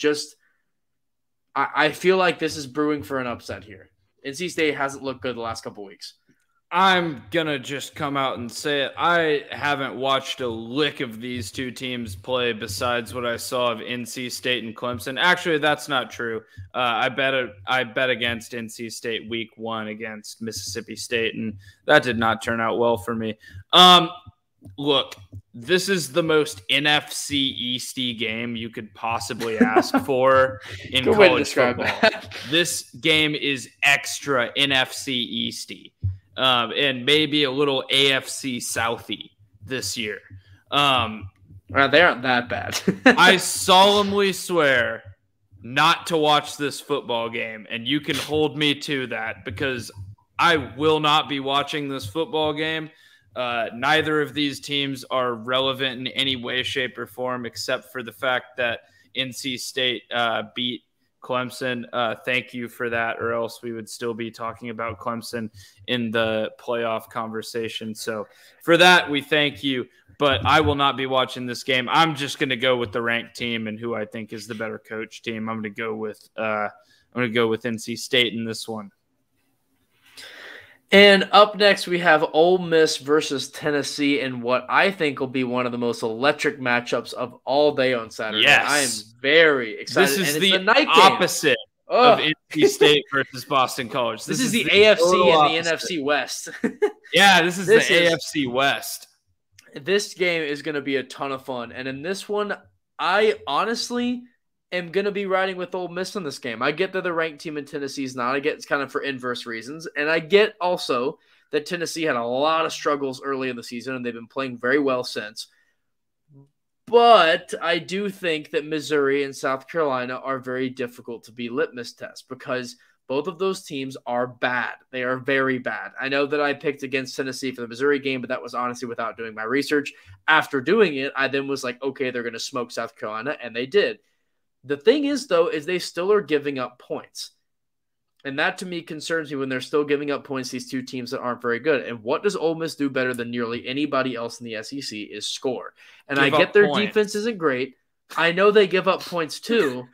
feel like this is brewing for an upset here. NC State hasn't looked good the last couple weeks. I'm going to just come out and say it. I haven't watched a lick of these two teams play besides what I saw of NC State and Clemson. Actually, that's not true. I bet against NC State week 1 against Mississippi State, and that did not turn out well for me. Look, this is the most NFC Easty game you could possibly ask for in college football. This game is extra NFC Easty. And maybe a little AFC Southy this year. They aren't that bad. I solemnly swear not to watch this football game, and you can hold me to that because I will not be watching this football game. Neither of these teams are relevant in any way, shape, or form except for the fact that NC State beat Clemson. Thank you for that, or else we would still be talking about Clemson in the playoff conversation. So for that, we thank you, but I will not be watching this game. I'm just going to go with the ranked team and who I think is the better coach team. I'm going to go with NC State in this one. And up next, we have Ole Miss versus Tennessee in what I think will be one of the most electric matchups of all day on Saturday. Yes. I am very excited. This is and the it's night opposite of NC State versus Boston College. This is the AFC and the NFC West. Yeah, this is the AFC West. This game is going to be a ton of fun. And in this one, I honestly am going to be riding with Ole Miss in this game. I get that the ranked team in Tennessee is not. I get it's kind of for inverse reasons. And I get also that Tennessee had a lot of struggles early in the season, and they've been playing very well since. But I do think that Missouri and South Carolina are very difficult to be litmus tests because both of those teams are bad. They are very bad. I know that I picked against Tennessee for the Missouri game, but that was honestly without doing my research. After doing it, I then was like, okay, they're going to smoke South Carolina, and they did. The thing is, though, is they still are giving up points. And that, to me, concerns me when they're still giving up points, these two teams that aren't very good. And what does Ole Miss do better than nearly anybody else in the SEC is score. And I get their defense isn't great. I know they give up points, too.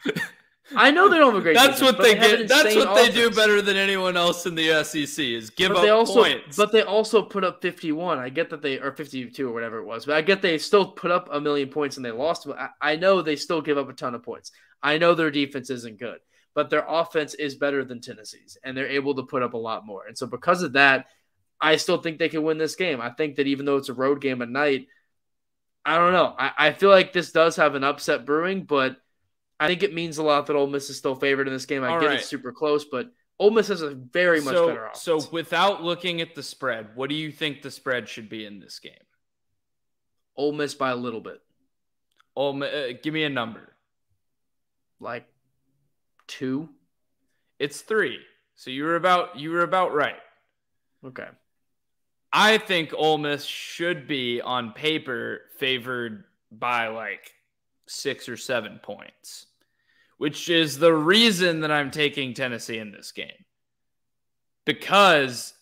I know they don't have a great defense. That's what they get. That's what they do better than anyone else in the SEC is give up points. But they also put up 51. I get that they or 52 or whatever it was. But I get they still put up a million points and they lost. But I know they still give up a ton of points. I know their defense isn't good, but their offense is better than Tennessee's, and they're able to put up a lot more. And so because of that, I still think they can win this game. I think that even though it's a road game at night, I don't know. I feel like this does have an upset brewing, but I think it means a lot that Ole Miss is still favored in this game. I get it's super close, but Ole Miss has a very much better offense. So without looking at the spread, what do you think the spread should be in this game? Ole Miss by a little bit. Give me a number. Like 2? It's 3. So you were about right. Okay. I think Ole Miss should be on paper favored by like 6 or 7 points, which is the reason that I'm taking Tennessee in this game. Because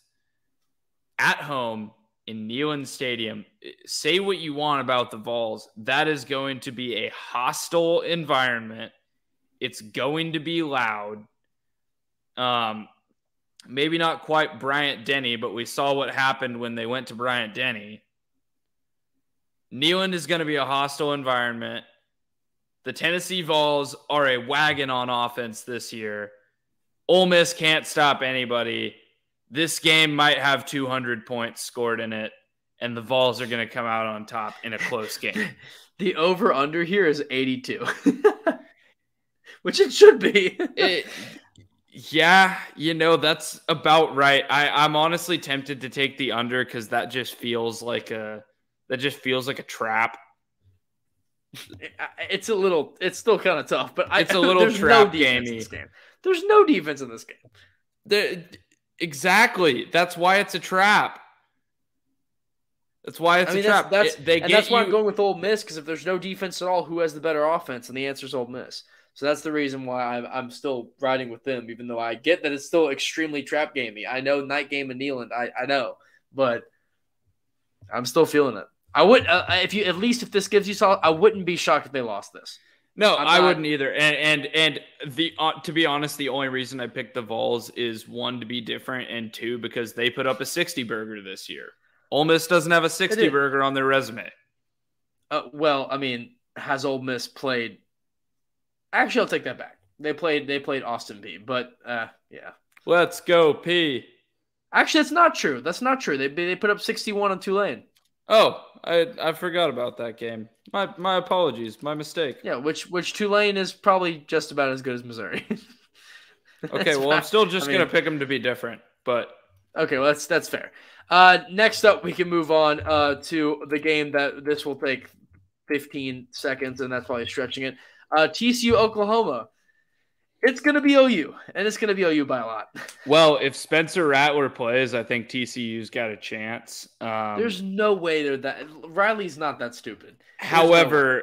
at home in Neyland Stadium, say what you want about the Vols, that is going to be a hostile environment. It's going to be loud. Maybe not quite Bryant-Denny, but we saw what happened when they went to Bryant-Denny. Neyland is going to be a hostile environment. The Tennessee Vols are a wagon on offense this year. Ole Miss can't stop anybody. This game might have 200 points scored in it, and the Vols are going to come out on top in a close game. The over-under here is 82, which it should be. Yeah, that's about right. I'm honestly tempted to take the under because that just feels like a trap. It's still kind of tough, but it's a little trap game. There's no defense in this game. Exactly. That's why it's a trap. That's why it's a trap. That's why I'm going with Ole Miss, because if there's no defense at all, who has the better offense? And the answer is Ole Miss. So that's the reason why I'm still riding with them, even though I get that it's still extremely trap gamey. I know night game in Neyland. I know, but I'm still feeling it. I would if this gives you solid, I wouldn't be shocked if they lost this. No, I wouldn't either. And to be honest, the only reason I picked the Vols is 1, to be different, and 2, because they put up a 60 burger this year. Ole Miss doesn't have a 60 burger on their resume. Well, I mean, has Ole Miss played? Actually, I'll take that back. They played Austin Peay, but yeah. Let's go P. Actually, that's not true. That's not true. They put up 61 on Tulane. Oh, I forgot about that game. My apologies. My mistake. Yeah, which Tulane is probably just about as good as Missouri. Okay, well, I'm still just gonna pick them to be different, but okay, well that's fair. Next up, we can move on to the game that this will take 15 seconds, and that's probably stretching it. TCU Oklahoma. It's going to be OU, and it's going to be OU by a lot. Well, if Spencer Rattler plays, I think TCU's got a chance. There's no way they're that. Riley's not that stupid. However,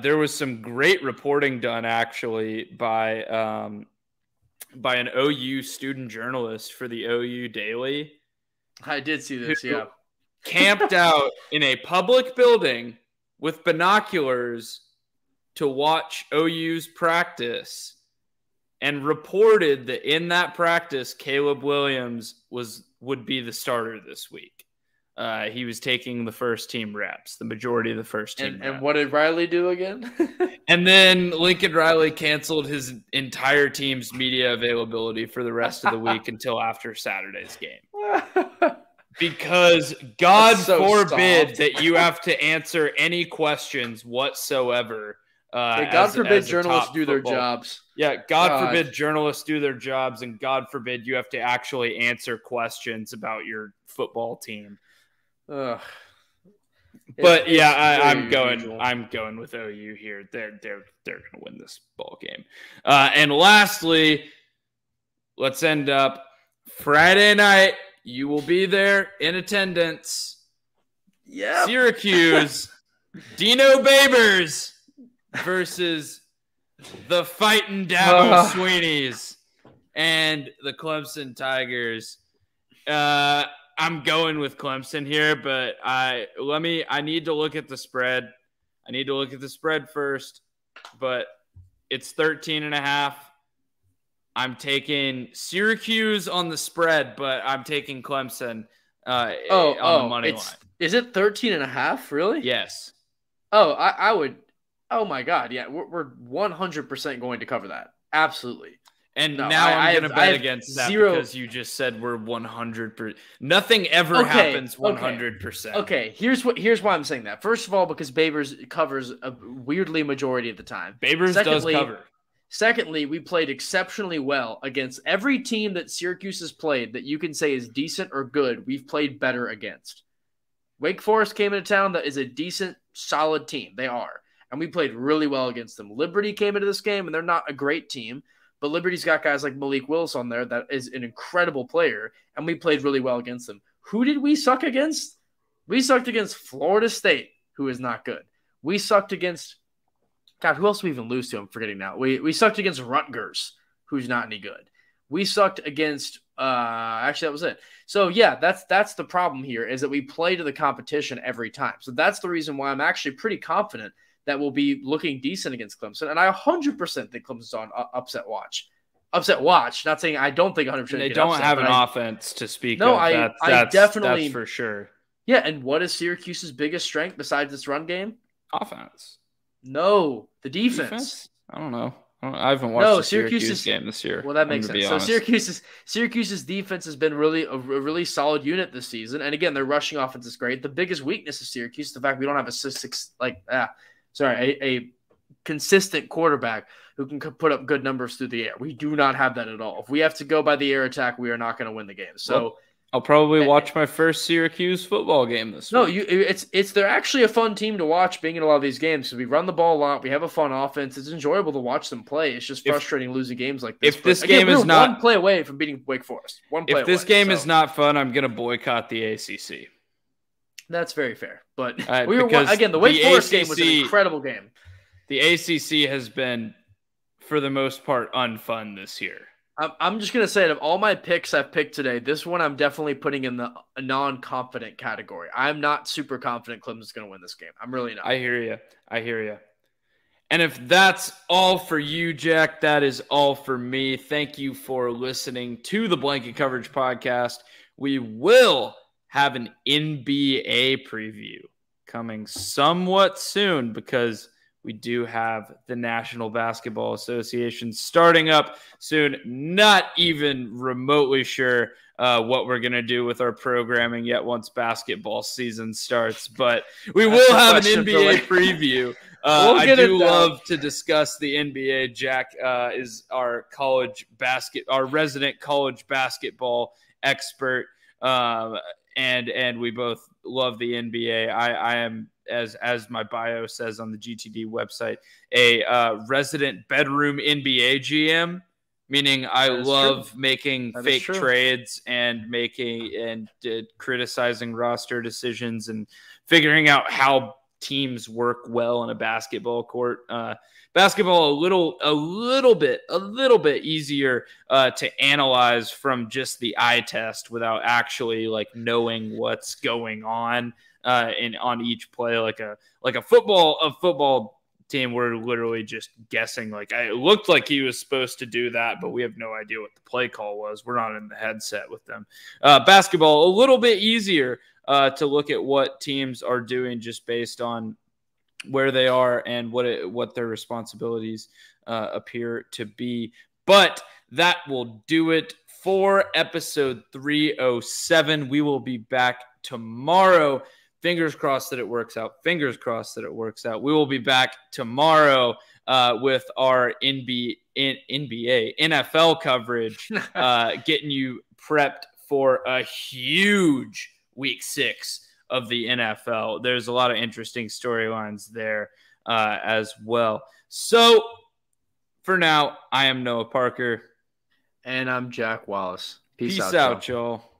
there was some great reporting done actually by an OU student journalist for the OU Daily. I did see this, yeah. Camped out in a public building with binoculars to watch OU's practice, and reported that in that practice, Caleb Williams would be the starter this week. He was taking the first team reps, the majority of the first team reps. And what did Riley do again? And then Lincoln Riley canceled his entire team's media availability for the rest of the week until after Saturday's game. Because God forbid that you have to answer any questions whatsoever. God forbid journalists do their jobs. Yeah, God forbid journalists do their jobs, and God forbid you have to actually answer questions about your football team. But yeah, I'm going with OU here. They're going to win this ball game. And lastly, let's end up Friday night. You will be there in attendance. Yeah, Syracuse, Dino Babers versus the Fighting Dabo Sweeneys and the Clemson Tigers. I'm going with Clemson here, but I need to look at the spread. I need to look at the spread first, but it's 13.5. I'm taking Syracuse on the spread, but I'm taking Clemson on the money line. Is it 13.5? Really? Yes. I would. Oh my God! Yeah, we're 100% going to cover that. Absolutely. And now I'm going to bet against that because you just said we're 100%. Nothing ever happens 100%. Okay, here's why I'm saying that. First of all, because Babers covers a weirdly majority of the time. Babers does cover. Secondly, we played exceptionally well against every team that Syracuse has played that you can say is decent or good. We've played better against. Wake Forest came into town that is a decent, solid team. They are. And we played really well against them. Liberty came into this game, and they're not a great team. But Liberty's got guys like Malik Willis on there that is an incredible player, and we played really well against them. Who did we suck against? We sucked against Florida State, who is not good. We sucked against God, who else did we even lose to? I'm forgetting now. We sucked against Rutgers, who's not any good. We sucked against actually that was it. So yeah, that's the problem here, is that we play to the competition every time. So that's the reason why I'm actually pretty confident that we'll be looking decent against Clemson. And I 100% think Clemson's on upset watch. Upset watch. Not saying I don't think 100%. And they don't have an offense to speak of. I definitely. That's for sure. Yeah, and what is Syracuse's biggest strength besides this run game? Offense. No, the defense. I don't know. I haven't watched the Syracuse game this year. Well, that makes sense. So Syracuse's defense has been a really solid unit this season, and again, their rushing offense is great. The biggest weakness of Syracuse is the fact we don't have a consistent quarterback who can put up good numbers through the air. We do not have that at all. If we have to go by the air attack, we are not going to win the game. So. I'll probably watch my first Syracuse football game this week. They're actually a fun team to watch being in a lot of these games because we run the ball a lot. We have a fun offense. It's enjoyable to watch them play. It's just frustrating losing games like this. If this game is not one play away from beating Wake Forest. If this game is not fun, I'm going to boycott the ACC. That's very fair. But the Wake Forest game was an incredible game. The ACC has been, for the most part, unfun this year. I'm just going to say, of all my picks I've picked today, this one I'm definitely putting in the non-confident category. I'm not super confident Clemson's going to win this game. I'm really not. I hear you. And if that's all for you, Jack, that is all for me. Thank you for listening to the Blanket Coverage Podcast. We will have an NBA preview coming somewhat soon because we do have the National Basketball Association starting up soon. Not even remotely sure what we're going to do with our programming yet once basketball season starts, but we will have an NBA preview. I do love to discuss the NBA. Jack is our resident college basketball expert, and we both love the NBA. I am, as my bio says on the GTD website, a resident bedroom NBA GM, meaning I love making fake trades and criticizing roster decisions and figuring out how teams work well in a basketball court. Basketball a little bit easier to analyze from just the eye test without actually knowing what's going on on each play. Like a football team, we're literally just guessing. It looked like he was supposed to do that, but we have no idea what the play call was. We're not in the headset with them. Basketball, a little bit easier to look at what teams are doing just based on where they are and what their responsibilities appear to be. But that will do it for episode 307. We will be back tomorrow. Fingers crossed that it works out. We will be back tomorrow with our NFL coverage, getting you prepped for a huge week 6 of the NFL. There's a lot of interesting storylines there as well. So for now, I am Noah Parker. And I'm Jack Wallace. Peace out, y'all.